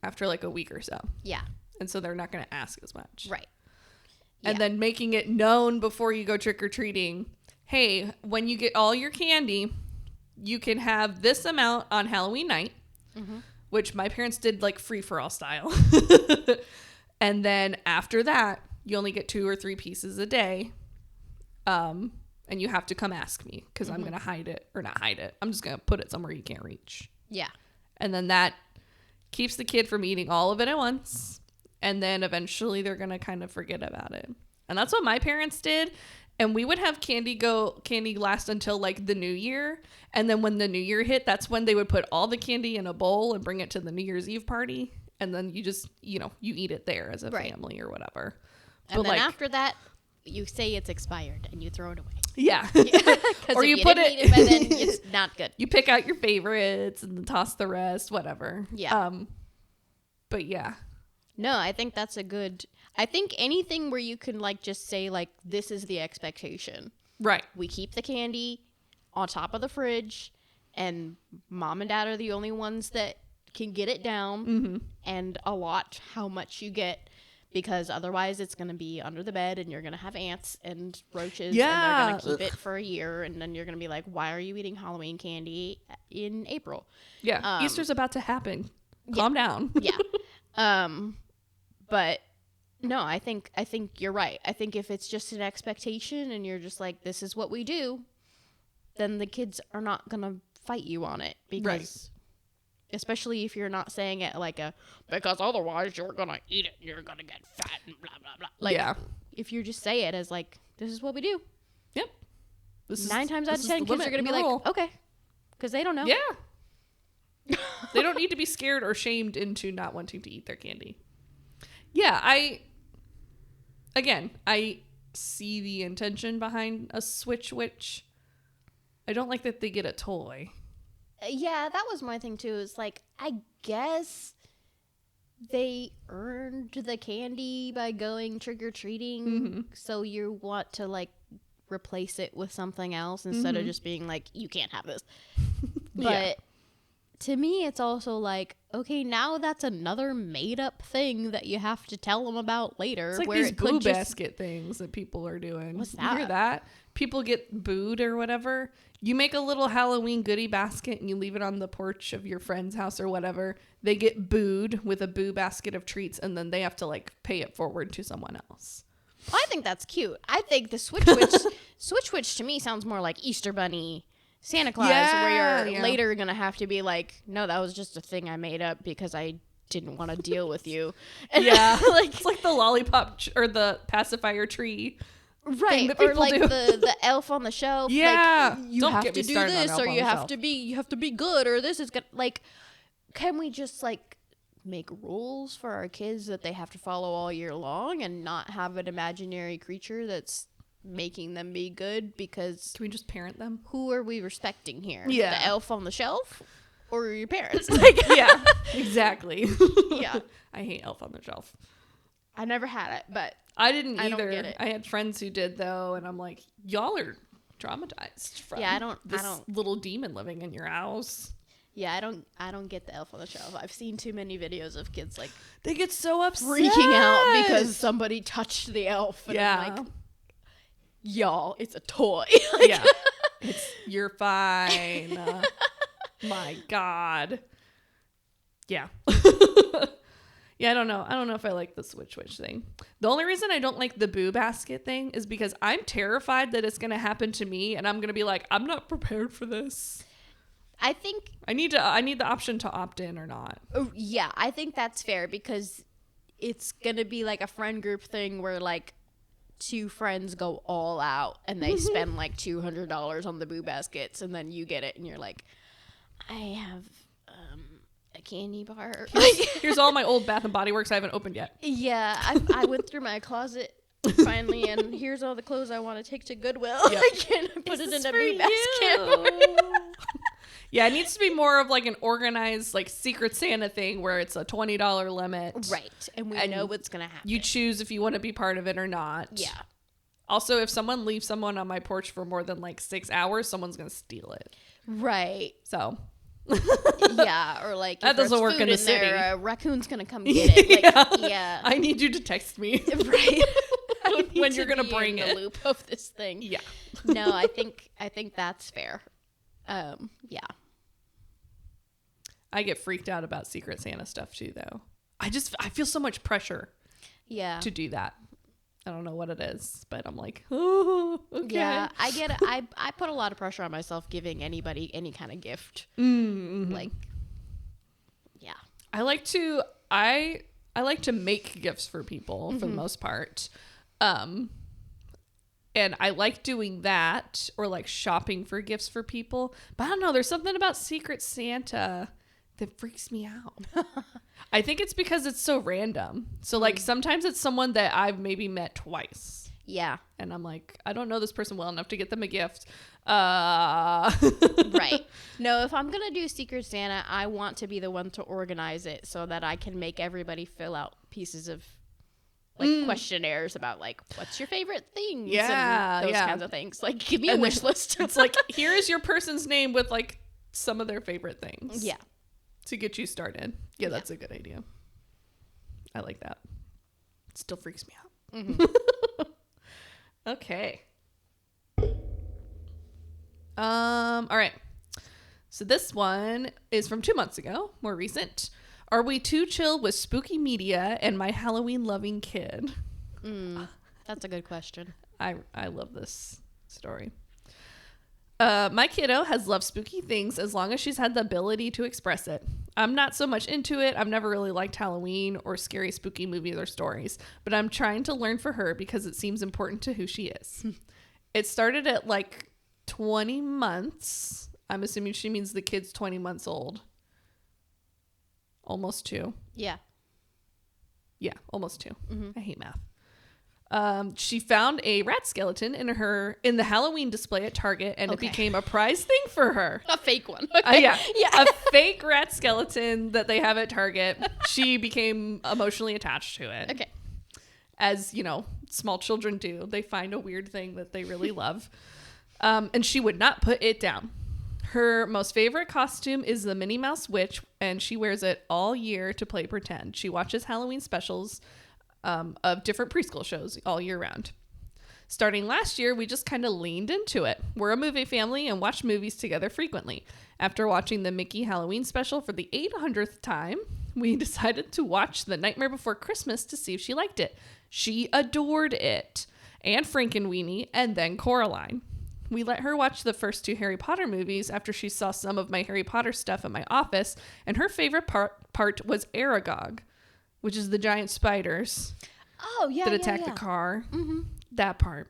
after like a week or so. Yeah. And so they're not gonna ask as much. Right. And then making it known before you go trick-or-treating, hey, when you get all your candy, you can have this amount on Halloween night, which my parents did like free-for-all style. And then after that, you only get 2 or 3 pieces a day. And you have to come ask me, because I'm going to hide it, or not hide it. I'm just going to put it somewhere you can't reach. Yeah. And then that keeps the kid from eating all of it at once. And then eventually they're going to kind of forget about it. And that's what my parents did. And we would have candy last until like the New Year. And then when the New Year hit, that's when they would put all the candy in a bowl and bring it to the New Year's Eve party. And then you just, you eat it there as a family or whatever. And then after that, you say it's expired and you throw it away. Yeah. Or you put it by then, it's not good. You pick out your favorites and then toss the rest, whatever. Yeah. But yeah. No, I think that's I think anything where you can like just say like, this is the expectation. Right. We keep the candy on top of the fridge, and mom and dad are the only ones that can get it down and allot how much you get, because otherwise it's going to be under the bed and you're going to have ants and roaches and they're going to keep it for a year, and then you're going to be like, why are you eating Halloween candy in April? Yeah. Easter's about to happen. Calm down. Yeah. But no, I think you're right. I think if it's just an expectation and you're just like, this is what we do, then the kids are not going to fight you on it because especially if you're not saying it like because otherwise you're gonna eat it, you're gonna get fat and blah blah blah. Like if you just say it as like, this is what we do. Yep. 9 times out of 10 kids are gonna be like, okay, because they don't know. Yeah. They don't need to be scared or shamed into not wanting to eat their candy. Yeah, I see the intention behind a switch witch. I don't like that they get a toy. Yeah, that was my thing too. Is like, I guess they earned the candy by going trick-or-treating, so you want to like replace it with something else instead of just being like, you can't have this. But to me, it's also like, okay, now that's another made-up thing that you have to tell them about later. It's like where these it could boo basket things that people are doing. What's You hear that? People get booed or whatever. You make a little Halloween goodie basket and you leave it on the porch of your friend's house or whatever. They get booed with a boo basket of treats, and then they have to like pay it forward to someone else. Well, I think that's cute. I think the Switch Witch to me sounds more like Easter Bunny, Santa Claus, where you're later going to have to be like, no, that was just a thing I made up because I didn't want to deal with you. And like it's like the lollipop or the pacifier tree. Right, or like the elf on the shelf. Yeah, like, you have to do this, or you have to be good, or this is gonna like. Can we just like make rules for our kids that they have to follow all year long, and not have an imaginary creature that's making them be good? Because can we just parent them? Who are we respecting here? Yeah, the elf on the shelf, or your parents? Like, yeah, exactly. Yeah, I hate Elf on the Shelf. I never had it, but. I didn't either. I don't get it. I had friends who did though, and I'm like, y'all are traumatized from this little demon living in your house. Yeah, I don't get the elf on the shelf. I've seen too many videos of kids like they get so upset, freaking out because somebody touched the elf. And I'm like, y'all, it's a toy. Like, yeah, you're fine. My God. Yeah. Yeah, I don't know. I don't know if I like the switch witch thing. The only reason I don't like the boo basket thing is because I'm terrified that it's going to happen to me, and I'm going to be like, I'm not prepared for this. I think I need the option to opt in or not. Oh, yeah, I think that's fair because it's going to be like a friend group thing where like 2 friends go all out and they spend like $200 on the boo baskets, and then you get it and you're like, I have a candy bar. Here's all my old Bath and Body Works I haven't opened yet. Yeah, I went through my closet finally, and here's all the clothes I want to take to Goodwill. Yep. I put it in a boo basket. Yeah, it needs to be more of like an organized like Secret Santa thing where it's a $20 limit. Right, and we know what's going to happen. You choose if you want to be part of it or not. Yeah. Also, if someone leaves someone on my porch for more than like 6 hours, someone's going to steal it. Right. So... yeah, or like that doesn't work in the city. There, a raccoon's gonna come get it. Like, yeah, I need you to text me right when you're gonna bring in the loop of this thing. Yeah, no, I think that's fair. Yeah, I get freaked out about Secret Santa stuff too, though. I feel so much pressure. Yeah, to do that. I don't know what it is, but I'm like, oh, okay. Yeah, I get it. I put a lot of pressure on myself giving anybody any kind of gift. Mm-hmm. Like, yeah. I like to make gifts for people for the most part. And I like doing that or like shopping for gifts for people. But I don't know, there's something about Secret Santa that freaks me out. I think it's because it's so random. So like sometimes it's someone that I've maybe met twice. Yeah. And I'm like, I don't know this person well enough to get them a gift. Right. No, if I'm going to do Secret Santa, I want to be the one to organize it so that I can make everybody fill out pieces of like questionnaires about like, what's your favorite things? Yeah. And those kinds of things. Like, give me a wish list. It's like, here is your person's name with like some of their favorite things. Yeah. To get you started. Yeah, that's a good idea. I like that. It still freaks me out. Mm-hmm. Okay. All right. So this one is from 2 months ago, more recent. Are we too chill with spooky media and my Halloween loving kid? That's a good question. I love this story. My kiddo has loved spooky things as long as she's had the ability to express it. I'm not so much into it. I've never really liked Halloween or scary spooky movies or stories, but I'm trying to learn for her because it seems important to who she is. It started at like 20 months. I'm assuming she means the kid's 20 months old. Almost 2. Yeah. Yeah, almost 2. Mm-hmm. I hate math. She found a rat skeleton in the Halloween display at Target, and it became a prize thing for her. A fake one. Okay. Yeah. A fake rat skeleton that they have at Target. She became emotionally attached to it. Okay. As, small children do. They find a weird thing that they really love. And she would not put it down. Her most favorite costume is the Minnie Mouse Witch, and she wears it all year to play pretend. She watches Halloween specials of different preschool shows all year round. Starting last year, we just kind of leaned into it. We're a movie family and watch movies together frequently. After watching the Mickey Halloween special for the 800th time, we decided to watch The Nightmare Before Christmas to see if she liked it. She adored it, and Frankenweenie, and then Coraline. We let her watch the first 2 Harry Potter movies after she saw some of my Harry Potter stuff in my office, and her favorite part was Aragog, which is the giant spiders that attack the car. Mm-hmm. That part,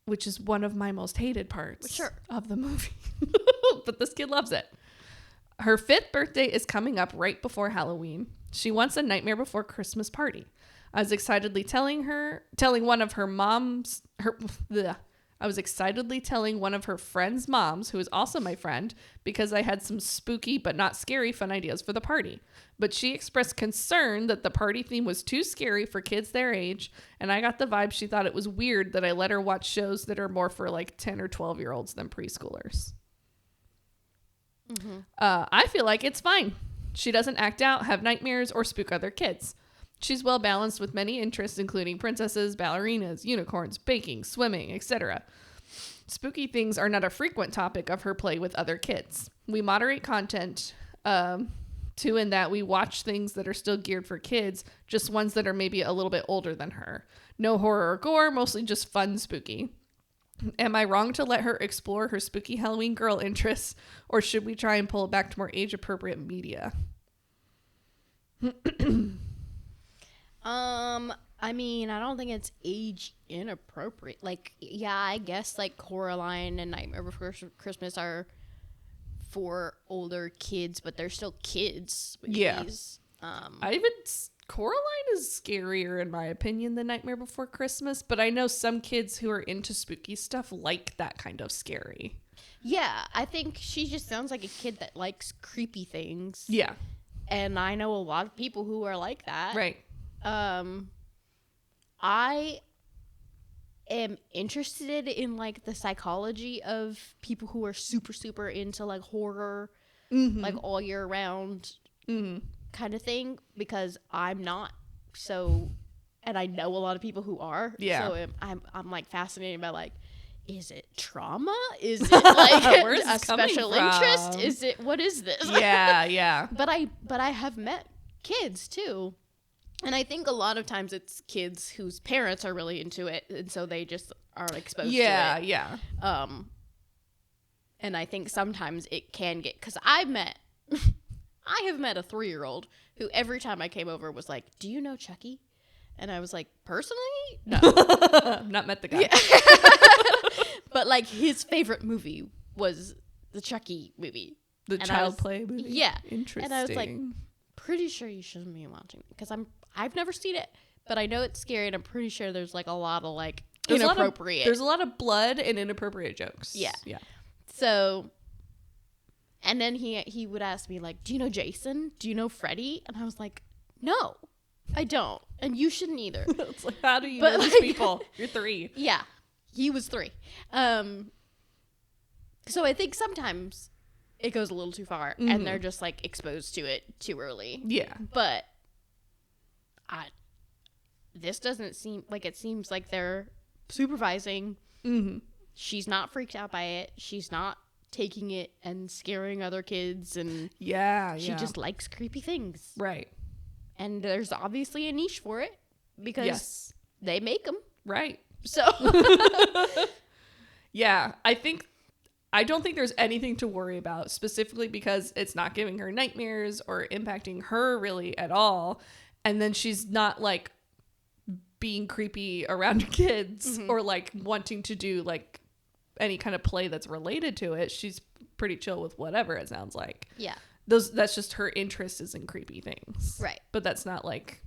which is one of my most hated parts of the movie. But this kid loves it. Her 5th birthday is coming up right before Halloween. She wants a Nightmare Before Christmas party. I was excitedly telling one of her friend's moms, who is also my friend, because I had some spooky but not scary fun ideas for the party. But she expressed concern that the party theme was too scary for kids their age, and I got the vibe she thought it was weird that I let her watch shows that are more for like 10 or 12-year-olds than preschoolers. Mm-hmm. I feel like it's fine. She doesn't act out, have nightmares, or spook other kids. She's well balanced with many interests, including princesses, ballerinas, unicorns, baking, swimming, etc. Spooky things are not a frequent topic of her play with other kids. We moderate content, too, in that we watch things that are still geared for kids, just ones that are maybe a little bit older than her. No horror or gore, mostly just fun spooky. Am I wrong to let her explore her spooky Halloween girl interests, or should we try and pull it back to more age-appropriate media? I mean, I don't think it's age inappropriate. Like, yeah, I guess like Coraline and Nightmare Before Christmas are for older kids, but they're still kids. Yeah. Coraline is scarier in my opinion than Nightmare Before Christmas, but I know some kids who are into spooky stuff like that kind of scary. Yeah, I think she just sounds like a kid that likes creepy things. Yeah. And I know a lot of people who are like that. Right. I am interested in like the psychology of people who are super into like horror, like all year round kind of thing, because I'm not. So, and I know a lot of people who are. Yeah. So I'm like fascinated by like, is it trauma? Is it like a special interest? What is this? Yeah. But I have met kids too. And I think a lot of times it's kids whose parents are really into it, and so they just are exposed to it. Yeah. And I think sometimes it can get, because I have met a 3-year-old who every time I came over was like, "Do you know Chucky?" And I was like, personally, no, not met the guy. Yeah. But like his favorite movie was the Chucky movie, the child play movie. Yeah, interesting. And I was like, pretty sure you shouldn't be watching it, because I've never seen it, but I know it's scary, and I'm pretty sure there's like a lot of like inappropriate. There's a lot of blood and inappropriate jokes. Yeah. Yeah. So, and then he would ask me like, "Do you know Jason? Do you know Freddy?" And I was like, "No, I don't, and you shouldn't either." It's like, how do you know these people? You're 3. Yeah, he was 3. So I think sometimes it goes a little too far, and they're just like exposed to it too early. Yeah. But this doesn't seem like, it seems like they're supervising. She's not freaked out by it. She's not taking it and scaring other kids, and she just likes creepy things. Right. And there's obviously a niche for it, because they make them. Right. So yeah, I think I don't think there's anything to worry about, specifically because it's not giving her nightmares or impacting her really at all. And then she's not like being creepy around kids or like wanting to do like any kind of play that's related to it. She's pretty chill with whatever, it sounds like. Yeah. That's just her interest is in creepy things. Right. But that's not like,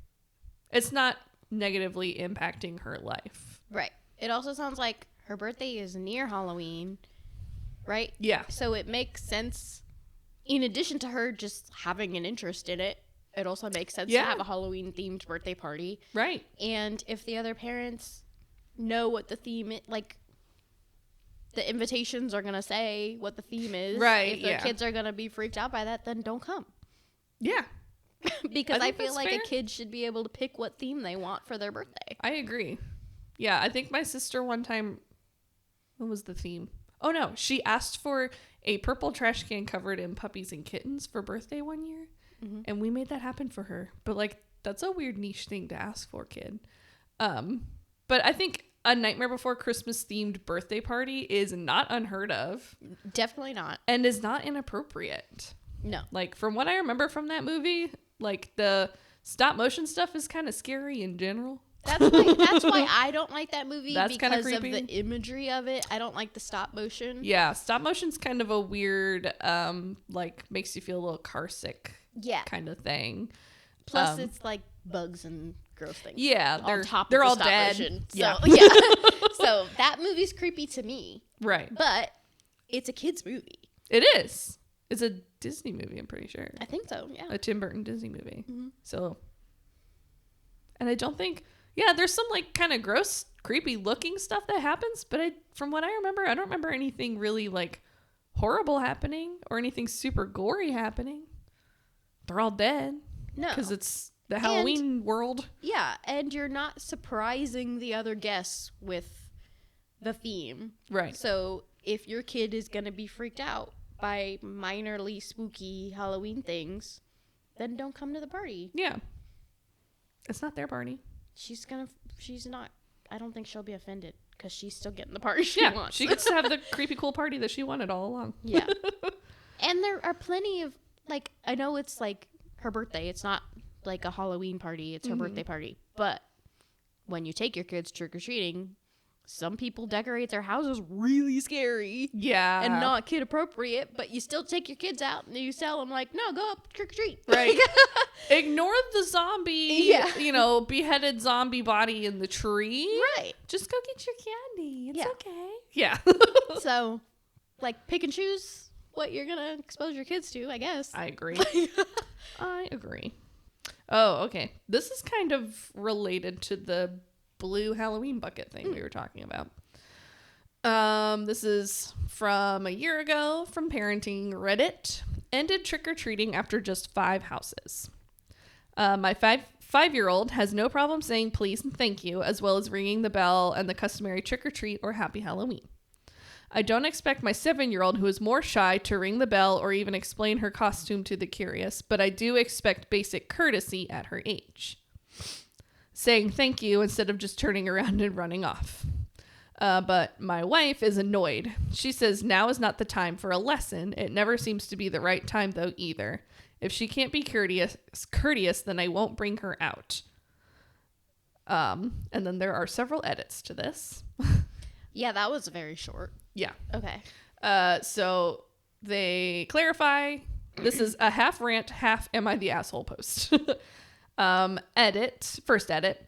it's not negatively impacting her life. Right. It also sounds like her birthday is near Halloween, right? Yeah. So it makes sense, in addition to her just having an interest in it, it also makes sense to have a Halloween-themed birthday party. Right. And if the other parents know what the theme is, like, the invitations are going to say what the theme is. Right, if their kids are going to be freaked out by that, then don't come. Yeah. Because I feel that's like fair. a kid should be able to pick what theme they want for their birthday. I agree. Yeah, I think my sister one time, what was the theme? Oh no, she asked for a purple trash can covered in puppies and kittens for birthday one year. And we made that happen for her. But like, that's a weird niche thing to ask for, kid. But I think a Nightmare Before Christmas themed birthday party is not unheard of. Definitely not. And is not inappropriate. No. Like, from what I remember from that movie, like the stop motion stuff is kind of scary in general. That's why I don't like that movie. That's kinda because of creepy. the imagery of it. I don't like the stop motion. Yeah, stop motion's kind of a weird, like, makes you feel a little car sick kind of thing. Plus, it's like bugs and gross things. Yeah, They're all stop dead. motion. So, Yeah. yeah. So that movie's creepy to me. Right. But it's a kid's movie. It is. It's a Disney movie, I'm pretty sure. I think so, yeah. A Tim Burton Disney movie. So, and I don't think, there's some like kind of gross, creepy looking stuff that happens, but from what I remember, I don't remember anything really like horrible happening or anything super gory happening. They're all dead. No. Because it's the Halloween world. Yeah, and you're not surprising the other guests with the theme. Right. So if your kid is going to be freaked out by minorly spooky Halloween things, then don't come to the party. Yeah. It's not their party. She's not, I don't think she'll be offended because she's still getting the party she wants. She gets to have the creepy cool party that she wanted all along. Yeah. And there are plenty of, like, I know it's like her birthday. It's not like a Halloween party. It's her birthday party. But when you take your kids trick-or-treating, some people decorate their houses really scary. Yeah. And not kid appropriate, but you still take your kids out and you tell them, like, no, go up trick or treat. Right. Ignore the zombie, Yeah. beheaded zombie body in the tree. Right. Just go get your candy. It's Yeah. okay. Yeah. So, like, pick and choose what you're going to expose your kids to, I guess. I agree. I agree. Oh, okay. This is kind of related to the blue Halloween bucket thing we were talking about. This is from a year ago from Parenting Reddit. Ended trick-or-treating after just 5 houses. My five-year-old has no problem saying please and thank you, as well as ringing the bell and the customary trick-or-treat or happy Halloween. I don't expect my 7-year-old, who is more shy, to ring the bell or even explain her costume to the curious, but I do expect basic courtesy at her age. Saying thank you instead of just turning around and running off. But my wife is annoyed. She says now is not the time for a lesson. It never seems to be the right time, though, either. If she can't be courteous, then I won't bring her out. And then there are several edits to this. Yeah, that was very short. Yeah. Okay. So they clarify. This is a half rant, half am I the asshole post. First edit.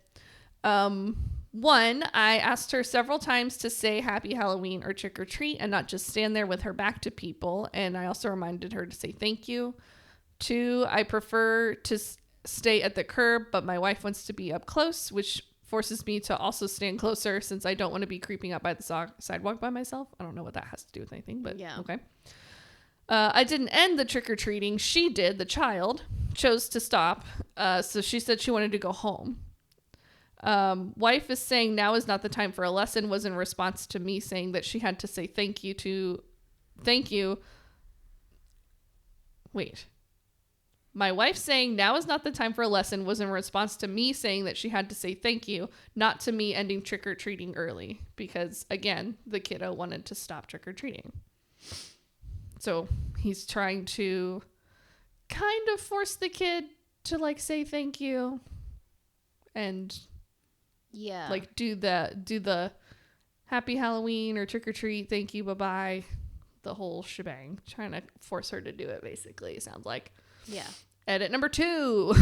1, I asked her several times to say happy Halloween or trick or treat and not just stand there with her back to people. And I also reminded her to say thank you. 2, I prefer to stay at the curb, but my wife wants to be up close, which forces me to also stand closer since I don't want to be creeping up by the sidewalk by myself. I don't know what that has to do with anything, but yeah. Okay. I didn't end the trick-or-treating. She did, the child, chose to stop. So she said she wanted to go home. Wife is saying now is not the time for a lesson was in response to me saying that she had to say thank you. Wait. My wife saying now is not the time for a lesson was in response to me saying that she had to say thank you, not to me ending trick-or-treating early. Because, again, the kiddo wanted to stop trick-or-treating. So he's trying to kind of force the kid to like say thank you and like do the happy Halloween or trick or treat, thank you, bye-bye, the whole shebang. Trying to force her to do it, basically, it sounds like. Yeah. Edit number 2.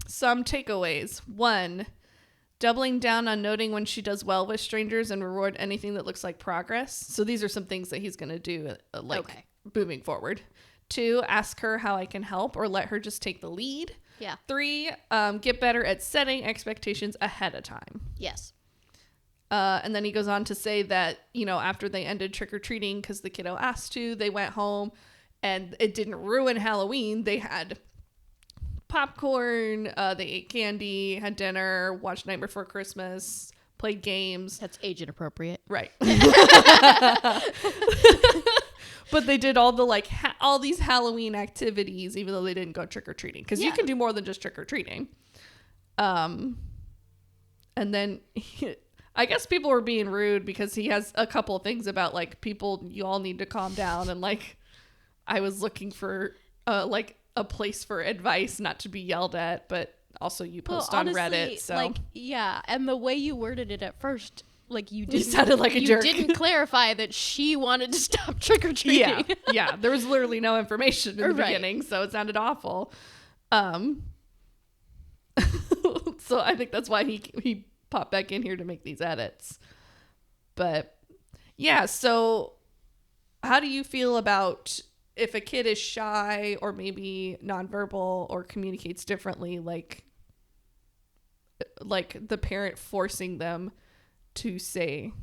Some takeaways. 1, doubling down on noting when she does well with strangers and reward anything that looks like progress. So these are some things that he's going to do moving forward. 2, ask her how I can help or let her just take the lead. Yeah. 3, get better at setting expectations ahead of time. Yes. And then he goes on to say that, after they ended trick-or-treating because the kiddo asked to, they went home and it didn't ruin Halloween. They had popcorn, they ate candy, had dinner, watched Night Before Christmas, played games. That's age inappropriate. Right. But they did all the all these Halloween activities, even though they didn't go trick-or-treating, because you can do more than just trick-or-treating. And then I guess people were being rude because he has a couple of things about people, you all need to calm down. And I was looking for a place for advice, not to be yelled at, but also you post on Reddit. So and the way you worded it at first, you didn't. You sounded like a jerk. You didn't clarify that she wanted to stop trick or treating. Yeah. There was literally no information in the beginning, so it sounded awful. So I think that's why he popped back in here to make these edits. But yeah, so how do you feel about if a kid is shy or maybe nonverbal or communicates differently, like the parent forcing them to say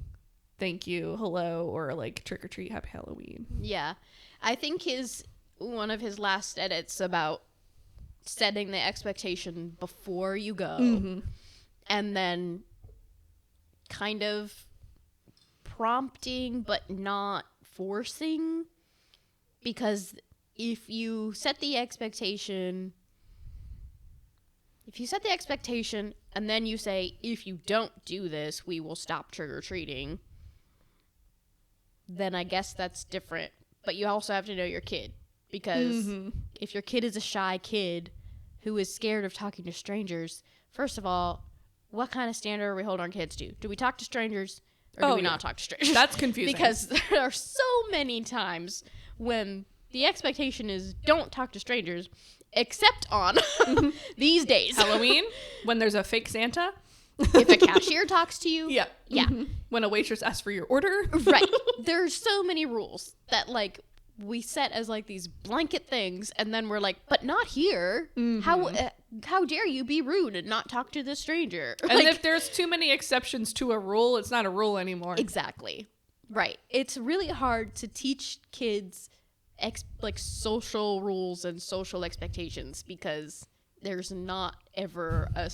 thank you, hello, or trick or treat, happy Halloween? Yeah. I think one of his last edits about setting the expectation before you go and then kind of prompting but not forcing, because if you set the expectation and then you say, if you don't do this, we will stop trick-or-treating, then I guess that's different. But you also have to know your kid, because if your kid is a shy kid who is scared of talking to strangers, first of all, what kind of standard are we holding our kids to? Do we talk to strangers or do we not talk to strangers? That's confusing. Because there are so many times when the expectation is don't talk to strangers, except on these days. Halloween, when there's a fake Santa. If a cashier talks to you. Yeah. Yeah. When a waitress asks for your order. Right. There's so many rules that we set as these blanket things, and then we're but not here. How dare you be rude and not talk to the stranger? And if there's too many exceptions to a rule, it's not a rule anymore. Exactly. Right. It's really hard to teach kids social rules and social expectations, because there's not ever a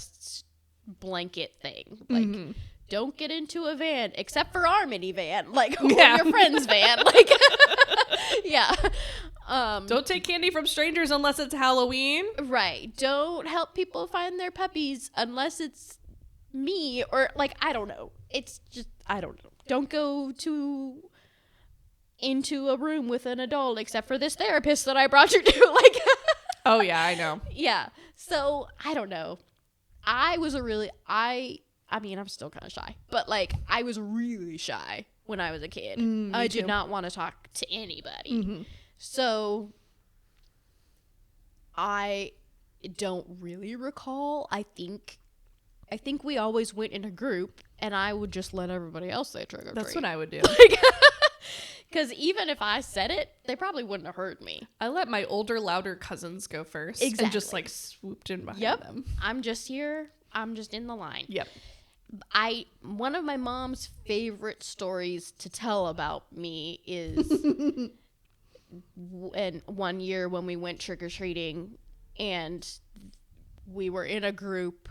blanket thing. Don't get into a van except for our minivan, or your friend's van. Yeah. Don't take candy from strangers unless it's Halloween. Right. Don't help people find their puppies unless it's me, or I don't know. It's just, I don't know. Don't go into a room with an adult except for this therapist that I brought you to. Oh yeah, I know. Yeah. So I don't know. I mean, I'm still kind of shy, but I was really shy when I was a kid. I did not want to talk to anybody. So I don't really recall. I think we always went in a group, and I would just let everybody else say trick or treat. That's what I would do. Because even if I said it, they probably wouldn't have heard me. I let my older, louder cousins go first. Exactly. And just swooped in behind them. I'm just here. I'm just in the line. Yep. One of my mom's favorite stories to tell about me is one year when we went trick-or-treating, and we were in a group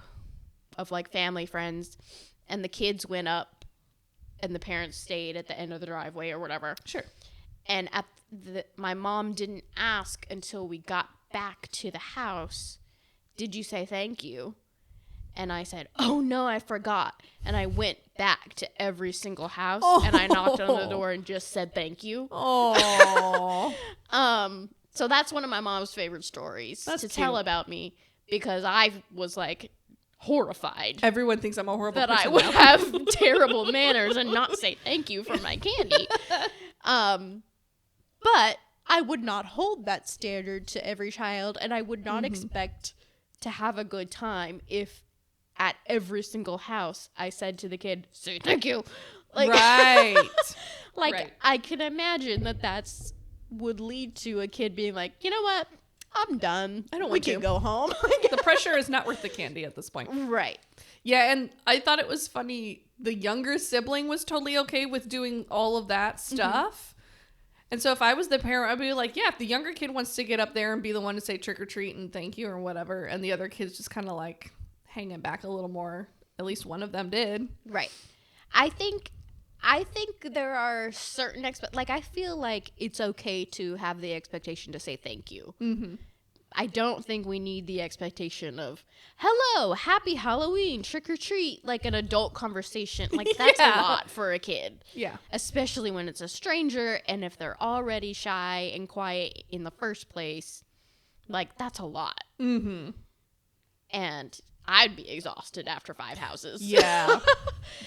of family friends, and the kids went up and the parents stayed at the end of the driveway or whatever. Sure. And my mom didn't ask until we got back to the house, did you say thank you? And I said, oh, no, I forgot. And I went back to every single house and I knocked on the door and just said thank you. Oh. So that's one of my mom's favorite stories to tell about me because I was like horrified. Everyone thinks I'm a horrible person that I would have terrible manners and not say thank you for my candy. But I would not hold that standard to every child, and I would not expect to have a good time if at every single house I said to the kid, say thank you. Like, right. Like, right. I can imagine that's would lead to a kid being like, you know what? I'm done. I don't we want can to go home. The pressure is not worth the candy at this point. Right. Yeah, and I thought it was funny. The younger sibling was totally okay with doing all of that stuff. And so if I was the parent, I'd be like, yeah, if the younger kid wants to get up there and be the one to say trick or treat and thank you or whatever, and the other kid's just kind of like hanging back a little more. At least one of them did. Right. I think there are certain like I feel like it's okay to have the expectation to say thank you. Mm-hmm. I don't think we need the expectation of hello, happy Halloween, trick or treat, like an adult conversation. Like that's a lot for a kid. Yeah. Especially when it's a stranger and if they're already shy and quiet in the first place, like that's a lot. Mm-hmm. And I'd be exhausted after 5 houses. Yeah.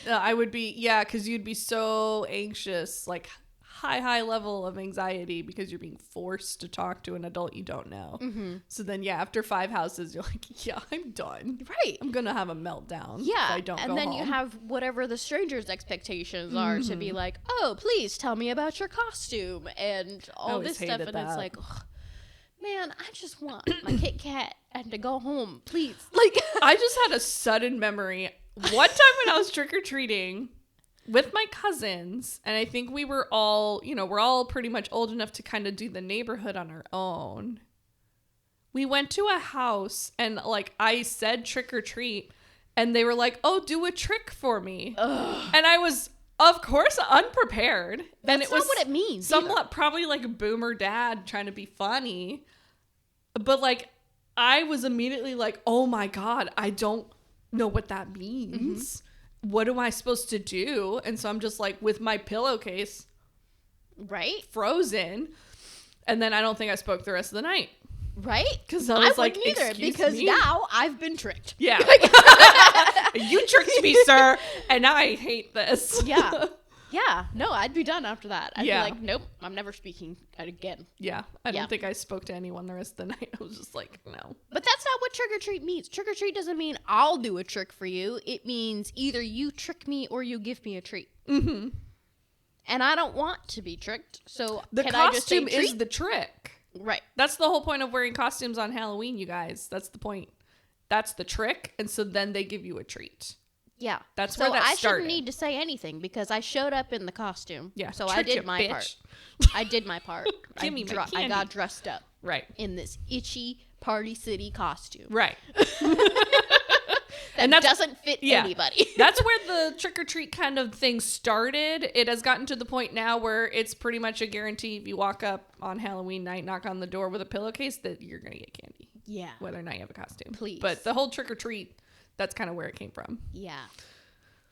I would be, because you'd be so anxious, like high level of anxiety because you're being forced to talk to an adult you don't know. Mm-hmm. So then, after 5 houses, you're like, I'm done. Right. I'm going to have a meltdown. Yeah. If I don't and go then home. you have whatever the stranger's expectations are to be like, oh, please tell me about your costume and all this stuff. And it's like, man, I just want my Kit Kat and to go home, please. Like, I just had a sudden memory. One time when I was trick-or-treating with my cousins, and I think we were all, we're all pretty much old enough to kind of do the neighborhood on our own. We went to a house, and, like, I said trick-or-treat, and they were like, oh, do a trick for me. Ugh. And I was, of course, unprepared. That's and it was not what it means. Somewhat probably like a boomer dad trying to be funny. But, like, I was immediately like, oh, my God, I don't know what that means. Mm-hmm. What am I supposed to do? And so I'm just, like, with my pillowcase. Right. Frozen. And then I don't think I spoke the rest of the night. Right? Because I was like, either, because me? Now I've been tricked. Yeah. You tricked me, sir. And I hate this. Yeah. Yeah, no, I'd be done after that. I'd be like, nope, I'm never speaking again. Yeah, I don't think I spoke to anyone the rest of the night. I was just like, no. But that's not what trick-or-treat means. Trick-or-treat doesn't mean I'll do a trick for you. It means either you trick me or you give me a treat. Mm-hmm. And I don't want to be tricked, so the can costume I just say is the trick. Right. That's the whole point of wearing costumes on Halloween, you guys. That's the point. That's the trick, and so then they give you a treat. Yeah. That's where that started. So I shouldn't need to say anything because I showed up in the costume. Yeah. So I did my part. I did my part. Give me my candy. I got dressed up. Right. In this itchy Party City costume. Right. And that doesn't fit anybody. That's where the trick-or-treat kind of thing started. It has gotten to the point now where it's pretty much a guarantee if you walk up on Halloween night, knock on the door with a pillowcase, that you're going to get candy. Yeah. Whether or not you have a costume. Please. But the whole trick-or-treat, that's kind of where it came from. Yeah.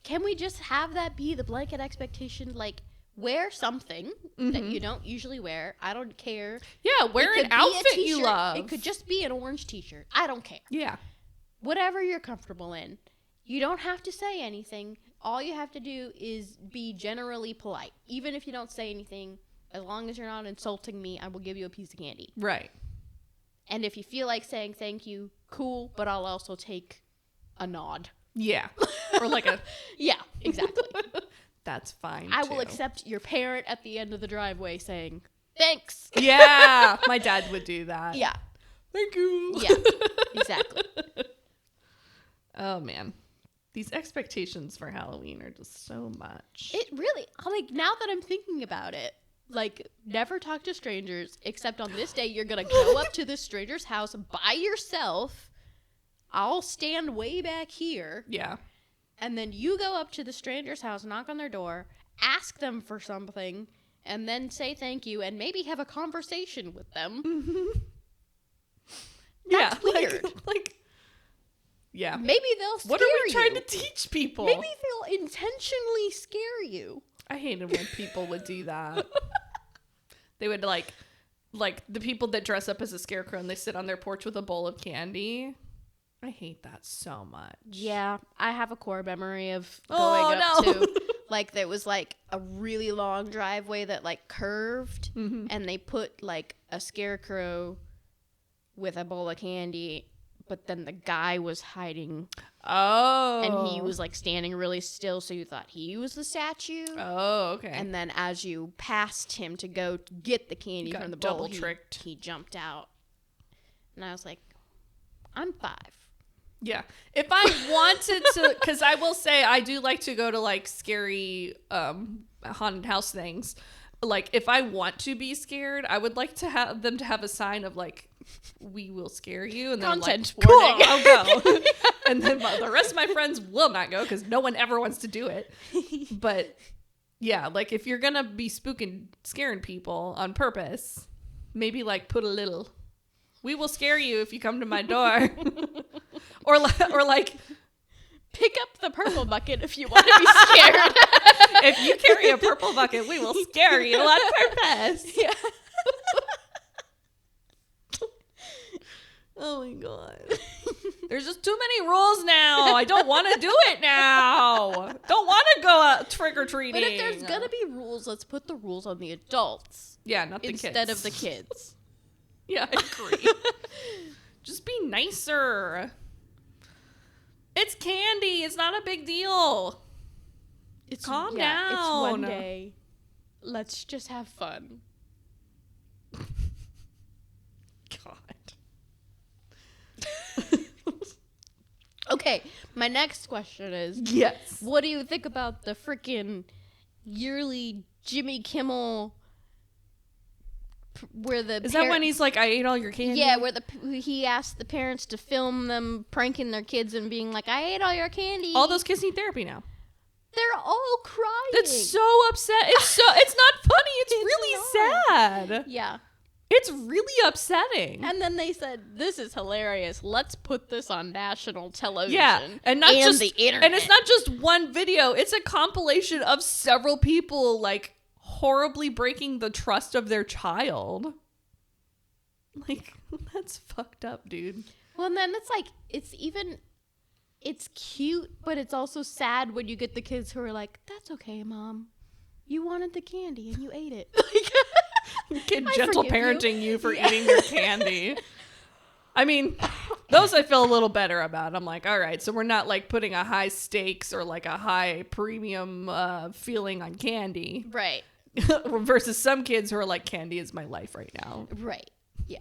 Can we just have that be the blanket expectation? Like, wear something that you don't usually wear. I don't care. Yeah, wear an outfit you love. It could just be an orange t-shirt. I don't care. Yeah. Whatever you're comfortable in. You don't have to say anything. All you have to do is be generally polite. Even if you don't say anything, as long as you're not insulting me, I will give you a piece of candy. Right. And if you feel like saying thank you, cool, but I'll also take a nod. Yeah. Or like a... Yeah, exactly. That's fine, I will accept your parent at the end of the driveway saying, thanks. Yeah. My dad would do that. Yeah. Thank you. Yeah, exactly. Oh, man. These expectations for Halloween are just so much. It really, like, now that I'm thinking about it, like, never talk to strangers, except on this day, you're going to go up to this stranger's house by yourself. I'll stand way back here. Yeah. And then you go up to the stranger's house, knock on their door, ask them for something, and then say thank you, and maybe have a conversation with them. Mm-hmm. That's weird. Yeah. Maybe they'll scare you. What are we trying to teach people? Maybe they'll intentionally scare you. I hated when people would do that. They would like the people that dress up as a scarecrow and they sit on their porch with a bowl of candy. I hate that so much. Yeah, I have a core memory of going up to, like, there was, like, a really long driveway that, like, curved, and they put, like, a scarecrow with a bowl of candy, but then the guy was hiding. Oh. And he was, like, standing really still, so you thought he was the statue. Oh, okay. And then as you passed him to go get the candy from the bowl, he jumped out. And I was like, I'm 5. Yeah. If I wanted to, because I will say I do like to go to like scary haunted house things. Like if I want to be scared, I would like to have them to have a sign of like, we will scare you. And then content like, cool, warning. I'll go. And then the rest of my friends will not go because no one ever wants to do it. But yeah, like if you're going to be scaring people on purpose, maybe like put a little, we will scare you if you come to my door. Or like, pick up the purple bucket if you want to be scared. If you carry a purple bucket, we will scare you on purpose. Yeah. Oh my God. There's just too many rules now. I don't want to do it now. Don't want to go out trick-or-treating. But if there's going to be rules, let's put the rules on the adults. Yeah, not the kids. Instead of the kids. Yeah, I agree. Just be nicer. It's candy. It's not a big deal. Calm down. It's one day. Let's just have fun. God. Okay, my next question is... Yes. What do you think about the freaking yearly Jimmy Kimmel... Where the Is that when he's like, I ate all your candy? Yeah, where he asked the parents to film them pranking their kids and being like, I ate all your candy. All those kids need therapy now. They're all crying. That's so upset. It's not funny. It's really sad. Yeah. It's really upsetting. And then they said, this is hilarious. Let's put this on national television. Yeah. And not just the internet. And it's not just one video. It's a compilation of several people like horribly breaking the trust of their child. Like, that's fucked up, dude. Well, and then it's like, it's cute, but it's also sad when you get the kids who are like, that's okay, Mom. You wanted the candy and you ate it. Kid gentle parenting you for eating your candy. I mean, those I feel a little better about. I'm like, all right, so we're not like putting a high stakes or like a high premium feeling on candy. Right. Versus some kids who are like, candy is my life right now. Right. Yeah.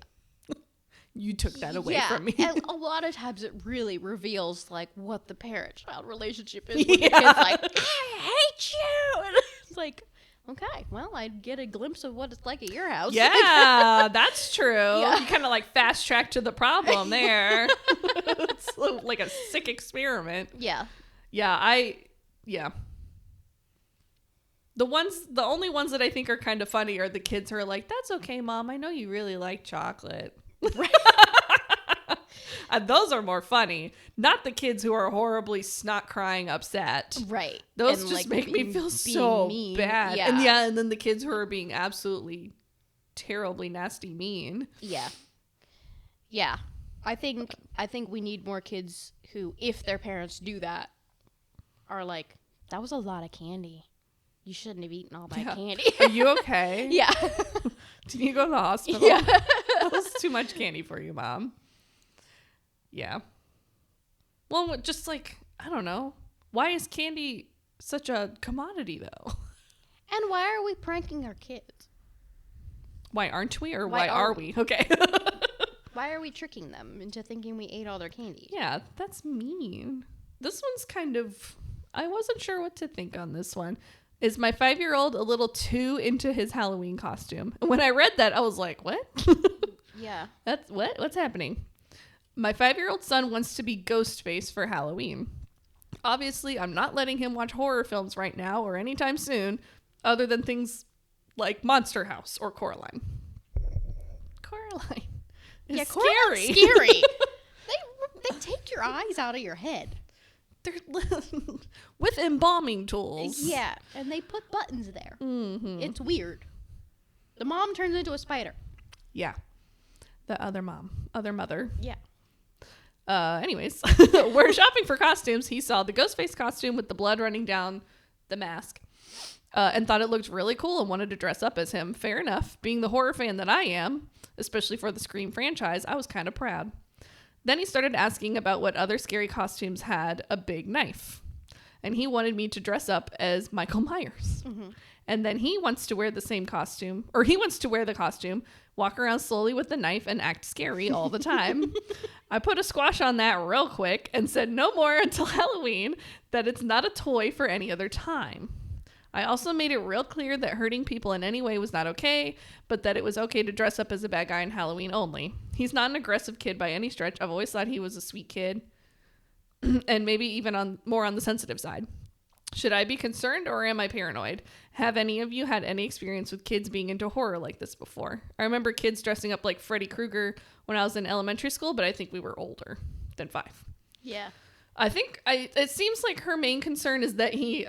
You took that away from me. And a lot of times it really reveals like what the parent-child relationship is. When the kid's like, I hate you. And it's like, okay, well, I get a glimpse of what it's like at your house. Yeah, that's true. Yeah. You kind of like fast track to the problem there. It's like a sick experiment. Yeah. Yeah. The only ones that I think are kind of funny are the kids who are like, that's okay, Mom. I know you really like chocolate. Right. And those are more funny. Not the kids who are horribly snot crying upset. Right. Those and just like make me feel so mean. bad. Yeah. And then the kids who are being absolutely terribly nasty mean. Yeah. Yeah. I think we need more kids who, if their parents do that, are like, that was a lot of candy. You shouldn't have eaten all that candy. Are you okay? Yeah. Did you go to the hospital? Yeah. That was too much candy for you, Mom. Yeah. Well, just like, I don't know. Why is candy such a commodity, though? And why are we pranking our kids? Why aren't we? Or why are we? Okay. Why are we tricking them into thinking we ate all their candy? Yeah, that's mean. This one's kind of... I wasn't sure what to think on this one. Is my 5-year-old a little too into his Halloween costume? And when I read that, I was like, what? Yeah. That's what? What's happening? My 5-year-old son wants to be Ghostface for Halloween. Obviously, I'm not letting him watch horror films right now or anytime soon, other than things like Monster House or Coraline. Coraline is scary. Scary. They take your eyes out of your head. They're with embalming tools. Yeah, and they put buttons there. Mm-hmm. It's weird. The mom turns into a spider. Yeah. The other mother. Yeah. Anyways, we're shopping for costumes. He saw the Ghostface costume with the blood running down the mask and thought it looked really cool and wanted to dress up as him. Fair enough. Being the horror fan that I am, especially for the Scream franchise, I was kind of proud. Then he started asking about what other scary costumes had a big knife. And he wanted me to dress up as Michael Myers. Mm-hmm. And then he wants to wear the costume, walk around slowly with the knife and act scary all the time. I put a squash on that real quick and said no more until Halloween, that it's not a toy for any other time. I also made it real clear that hurting people in any way was not okay, but that it was okay to dress up as a bad guy on Halloween only. He's not an aggressive kid by any stretch. I've always thought he was a sweet kid and maybe even more on the sensitive side. Should I be concerned or am I paranoid? Have any of you had any experience with kids being into horror like this before? I remember kids dressing up like Freddy Krueger when I was in elementary school, but I think we were older than 5. Yeah. I think it seems like her main concern is that he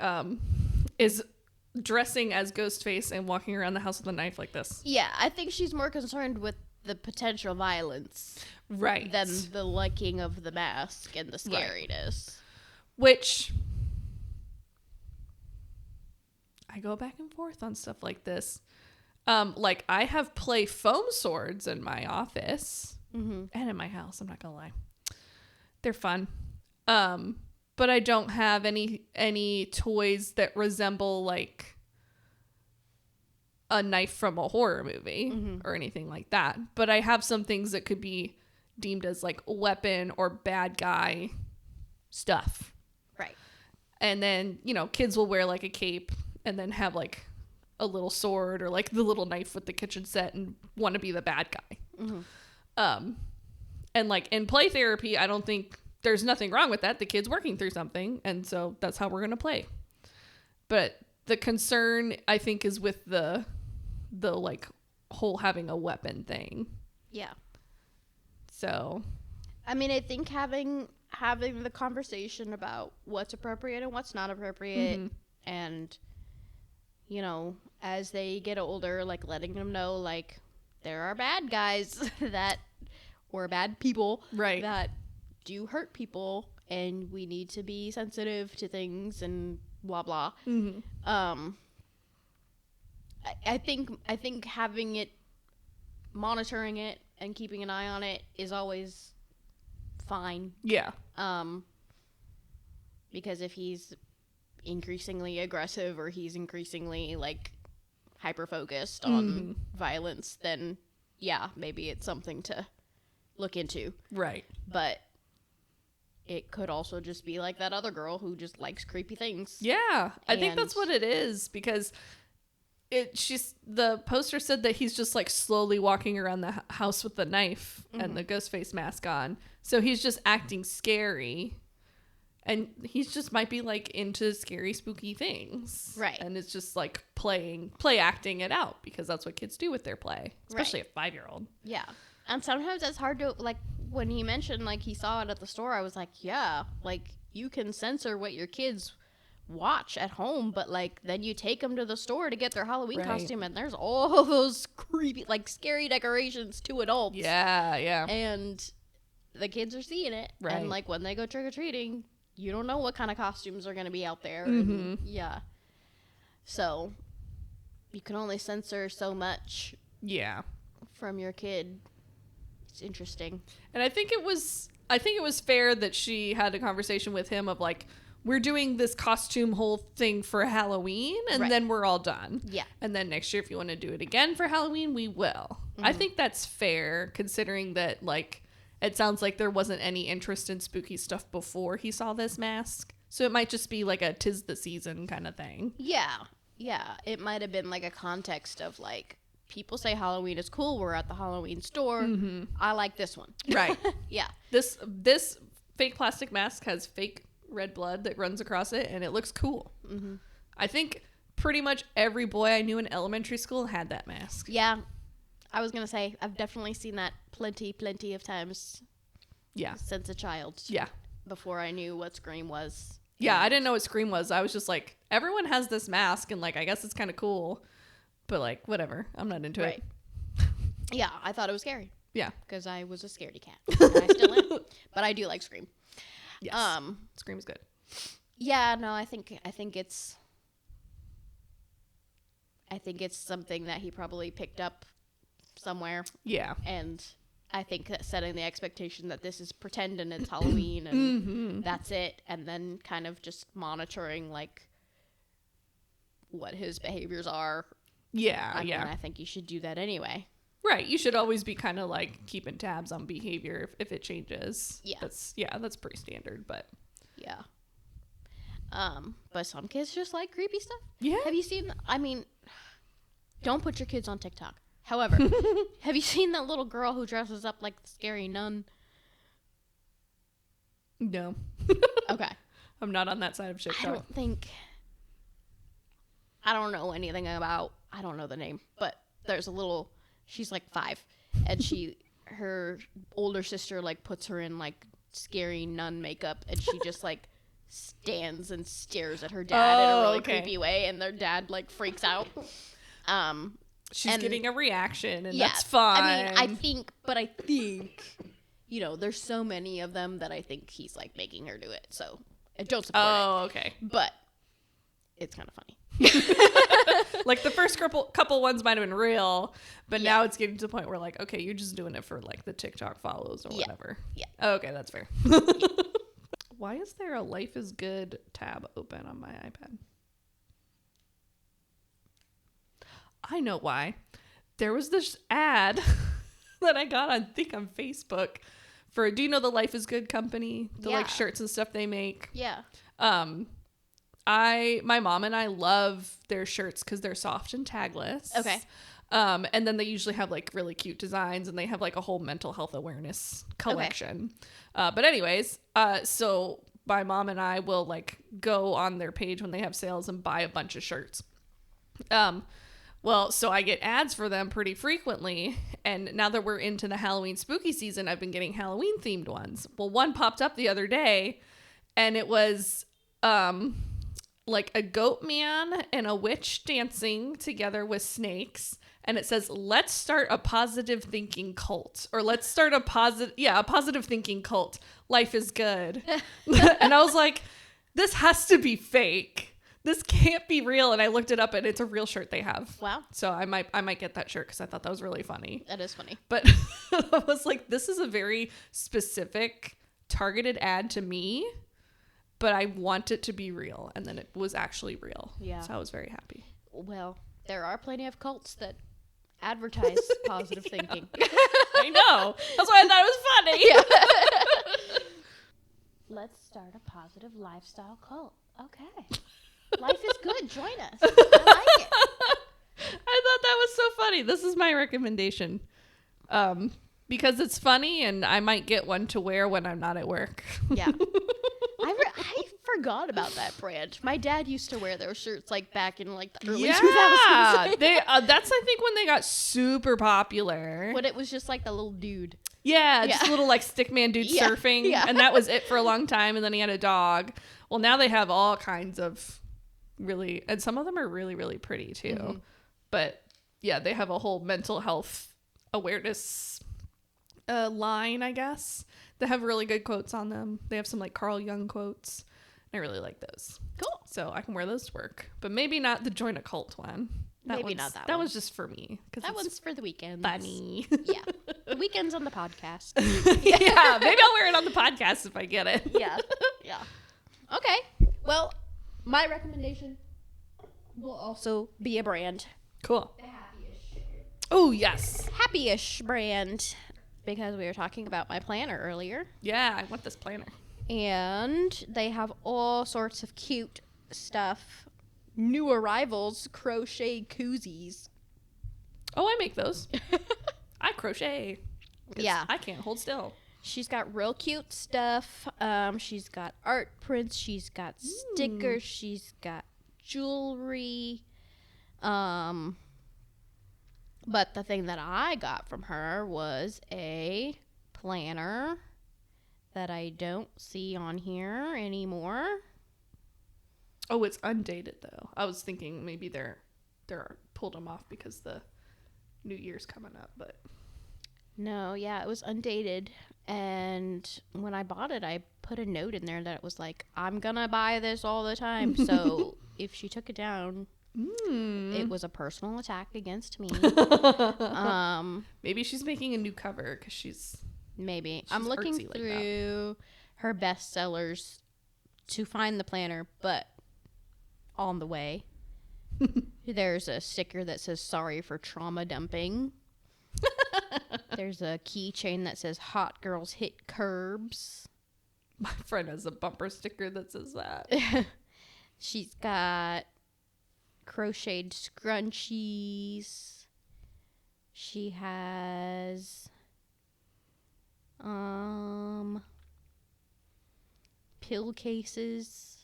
is dressing as Ghostface and walking around the house with a knife like this. Yeah, I think she's more concerned with the potential violence. Right. Than the liking of the mask and the scariness. Right. Which... I go back and forth on stuff like this. Like I have play foam swords in my office and in my house. I'm not gonna lie, they're fun. But I don't have any toys that resemble like a knife from a horror movie or anything like that. But I have some things that could be deemed as like weapon or bad guy stuff. Right. And then kids will wear like a cape. And then have like a little sword or like the little knife with the kitchen set and want to be the bad guy. Mm-hmm. And like in play therapy, I don't think there's nothing wrong with that. The kid's working through something. And so that's how we're going to play. But the concern I think is with the like whole having a weapon thing. Yeah. So. I mean, I think having the conversation about what's appropriate and what's not appropriate and as they get older, like letting them know, like there are bad guys or bad people that do hurt people and we need to be sensitive to things and blah, blah. Mm-hmm. I think having it, monitoring it and keeping an eye on it is always fine. Yeah. Because if he's increasingly aggressive or he's increasingly like hyper focused on violence, then yeah, maybe it's something to look into. Right. But it could also just be like that other girl who just likes creepy things. Yeah, I think that's what it is, because the poster said that he's just like slowly walking around the house with the knife and the Ghostface mask on. So he's just acting scary. And he's just might be like into scary, spooky things. Right. And it's just like play acting it out, because that's what kids do with their play, especially a 5-year-old. Yeah. And sometimes it's hard to, like, when he mentioned like he saw it at the store, I was like, yeah, like you can censor what your kids watch at home, but like then you take them to the store to get their Halloween costume and there's all those creepy, like scary decorations to adults. Yeah, yeah. And the kids are seeing it. Right. And like when they go trick-or-treating, you don't know what kind of costumes are going to be out there. And, yeah. So you can only censor so much. Yeah. From your kid. It's interesting. And I think it was fair that she had a conversation with him of like, we're doing this costume whole thing for Halloween and then we're all done. Yeah. And then next year, if you want to do it again for Halloween, we will. I think that's fair, considering that like, it sounds like there wasn't any interest in spooky stuff before he saw this mask. So it might just be like a 'tis the season kind of thing. Yeah. Yeah. It might have been like a context of like, people say Halloween is cool. We're at the Halloween store. I like this one. Right. Yeah. This fake plastic mask has fake red blood that runs across it, and it looks cool. I think pretty much every boy I knew in elementary school had that mask. Yeah. I was going to say, I've definitely seen that plenty of times. Yeah. Since a child. Yeah. Before I knew what Scream was. Yeah, I didn't know what Scream was. I was just like, everyone has this mask, and like, I guess it's kind of cool, but like, whatever. I'm not into it. Yeah, I thought it was scary. Yeah, because I was a scaredy cat. And I still am, but I do like Scream. Yes. Scream's good. Yeah, no, I think it's something that he probably picked up somewhere. Yeah. And I think that setting the expectation that this is pretend and it's Halloween and that's it, and then kind of just monitoring like what his behaviors are. Yeah, I think you should do that anyway. Right. You should always be kind of like keeping tabs on behavior if it changes. Yeah. That's pretty standard, but yeah. But some kids just like creepy stuff. Yeah. Have you seen, I mean, don't put your kids on TikTok. However, have you seen that little girl who dresses up like the scary nun? No. Okay. I'm not on that side of TikTok. I don't know anything about, I don't know the name, but there's a little, she's like 5, and her older sister like puts her in like scary nun makeup, and she just like stands and stares at her dad in a really creepy way, and their dad like freaks out. She's getting a reaction, and that's fine. I mean, I think, you know, there's so many of them that I think he's like making her do it. So I don't support it. Oh, okay. But it's kind of funny. Like the first couple ones might have been real, but now it's getting to the point where like, okay, you're just doing it for like the TikTok follows or whatever. Yeah. Okay, that's fair. Why is there a Life is Good tab open on my iPad? I know why. There was this ad that I got on Facebook for, do you know the Life is Good company? The like shirts and stuff they make. Yeah. My mom and I love their shirts because they're soft and tagless. Okay. And then they usually have like really cute designs, and they have like a whole mental health awareness collection. Okay. But anyways, so my mom and I will like go on their page when they have sales and buy a bunch of shirts. Well, so I get ads for them pretty frequently, and now that we're into the Halloween spooky season, I've been getting Halloween themed ones. Well, one popped up the other day, and it was like a goat man and a witch dancing together with snakes, and it says, "Let's start a positive thinking cult," or "Let's start a positive thinking cult. Life is good." And I was like, this has to be fake. This can't be real. And I looked it up, and it's a real shirt they have. Wow. So I might get that shirt because I thought that was really funny. That is funny. But I was like, this is a very specific targeted ad to me, but I want it to be real. And then it was actually real. Yeah. So I was very happy. Well, there are plenty of cults that advertise positive thinking. I know. That's why I thought it was funny. Yeah. Let's start a positive lifestyle cult. Okay. Life is good. Join us. I like it. I thought that was so funny. This is my recommendation. Because it's funny, and I might get one to wear when I'm not at work. Yeah. I forgot about that brand. My dad used to wear those shirts like back in like the early 2000s. That's I think when they got super popular. When it was just like the little dude. Yeah, just a little like stickman dude surfing. Yeah. And that was it for a long time. And then he had a dog. Well, now they have all kinds of really, and some of them are really, really pretty too. Mm-hmm. But yeah, they have a whole mental health awareness line, I guess. They have really good quotes on them. They have some like Carl Jung quotes. I really like those. Cool. So I can wear those to work, but maybe not the join a cult one. Maybe not that one. That was just for me. That one's for the weekends. Funny. Yeah. The weekends on the podcast. Yeah. Maybe I'll wear it on the podcast if I get it. Yeah. Yeah. Okay. Well, my recommendation will also be a brand. Cool. The Happy-ish. Oh, yes. Happy-ish brand. Because we were talking about my planner earlier. Yeah, I want this planner. And they have all sorts of cute stuff. New arrivals, crochet koozies. Oh, I make those. I crochet. Yeah. I can't hold still. She's got real cute stuff. She's got art prints. She's got stickers. She's got jewelry. But the thing that I got from her was a planner that I don't see on here anymore. Oh, it's undated though. I was thinking maybe they're pulled them off because the New Year's coming up, but No, yeah, it was undated. And when I bought it, I put a note in there that it was like, I'm gonna buy this all the time. So if she took it down, it was a personal attack against me. Maybe she's making a new cover because she's I'm looking through her bestsellers to find the planner, but on the way, there's a sticker that says sorry for trauma dumping. There's a keychain that says hot girls hit curbs. My friend has a bumper sticker that says that. She's got crocheted scrunchies. She has pill cases.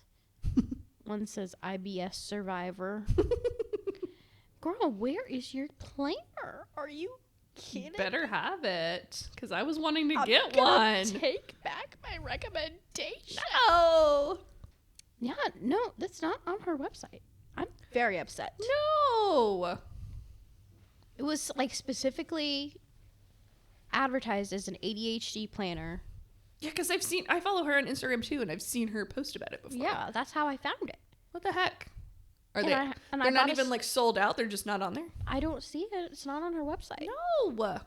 One says IBS survivor. Girl, where is your planner? Are you kidding? You better have it, because I was wanting to get one. Take back my recommendation. No. Yeah, no, that's not on her website. I'm very upset. No. It was like specifically advertised as an ADHD planner. Yeah, because I follow her on Instagram too, and I've seen her post about it before. Yeah, that's how I found it. What the heck? Are And they? I They're not bought even like sold out. They're just not on there. I don't see it. It's not on her website. No.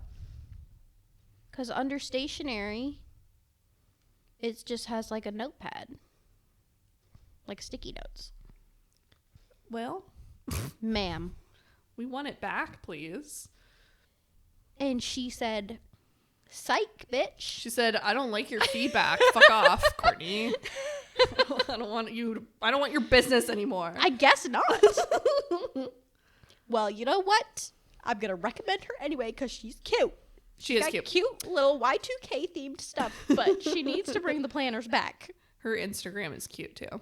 Because under stationery, it just has like a notepad, like sticky notes. Well, Ma'am. we want it back, please. And she said, psych, bitch. She said, I don't like your feedback. Fuck off, Courtney. I don't want your business anymore. I guess not. Well, you know what? I'm going to recommend her anyway because she's cute. She is got cute. Cute little Y2K themed stuff, but she needs to bring the planners back. Her Instagram is cute too.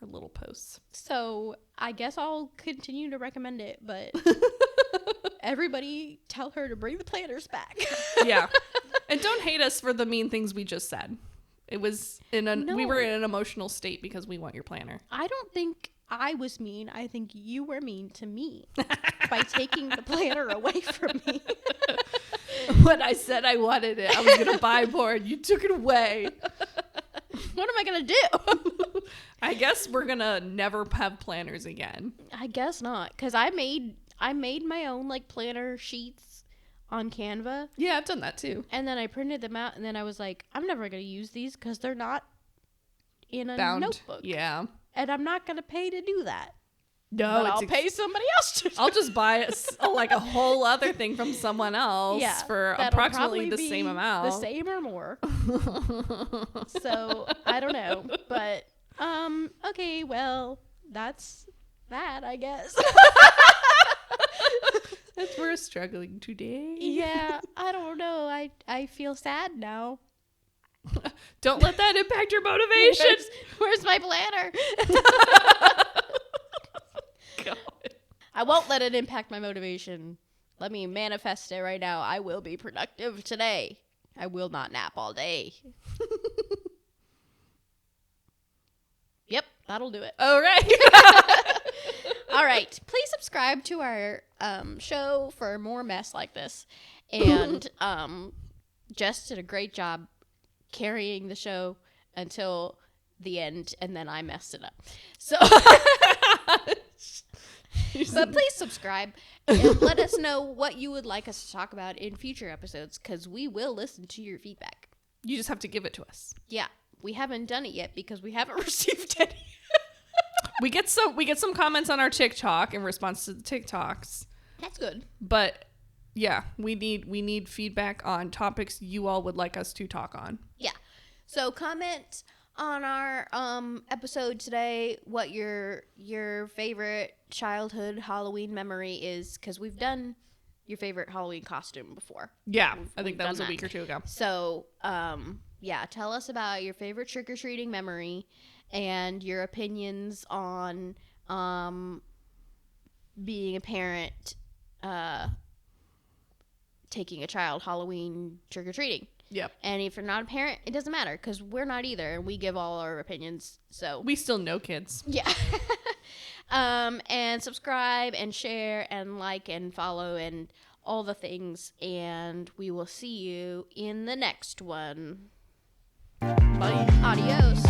Her little posts. So I guess I'll continue to recommend it, but everybody tell her to bring the planners back. Yeah. And don't hate us for the mean things we just said. It was we were in an emotional state because we want your planner. I don't think I was mean. I think you were mean to me by taking the planner away from me. When I said I wanted it, I was going to buy more and you took it away. What am I going to do? I guess we're going to never have planners again. I guess not, because I made my own like planner sheets on Canva. Yeah, I've done that too. And then I printed them out, and then I was like, I'm never going to use these because they're not in a notebook. Yeah. And I'm not going to pay to do that. No, but I'll pay somebody else to do I'll just buy like a whole other thing from someone else for approximately the same amount. The same or more. So, I don't know. But, okay, well, that's that, I guess. That's we're struggling today. Yeah, I don't know. I feel sad now. Don't let that impact your motivation. Where's my planner? God. I won't let it impact my motivation. Let me manifest it right now. I will be productive today. I will not nap all day. Yep, that'll do it. All right. All right. Please subscribe to our show for more mess like this. And Jess did a great job carrying the show until the end, and then I messed it up. So, but please subscribe and let us know what you would like us to talk about in future episodes, because we will listen to your feedback. You just have to give it to us. Yeah, we haven't done it yet because we haven't received any. We get some comments on our TikTok in response to the TikToks. That's good. But yeah, we need feedback on topics you all would like us to talk on. Yeah. So comment on our episode today what your favorite childhood Halloween memory is, because we've done your favorite Halloween costume before. Yeah, I think that was a week or two ago. So yeah, tell us about your favorite trick-or-treating memory and your opinions on being a parent taking a child Halloween trick-or-treating. Yep. And if you're not a parent, it doesn't matter because we're not either. And we give all our opinions. So we still know kids. Yeah. And subscribe and share and like and follow and all the things. And we will see you in the next one. Bye. Adios.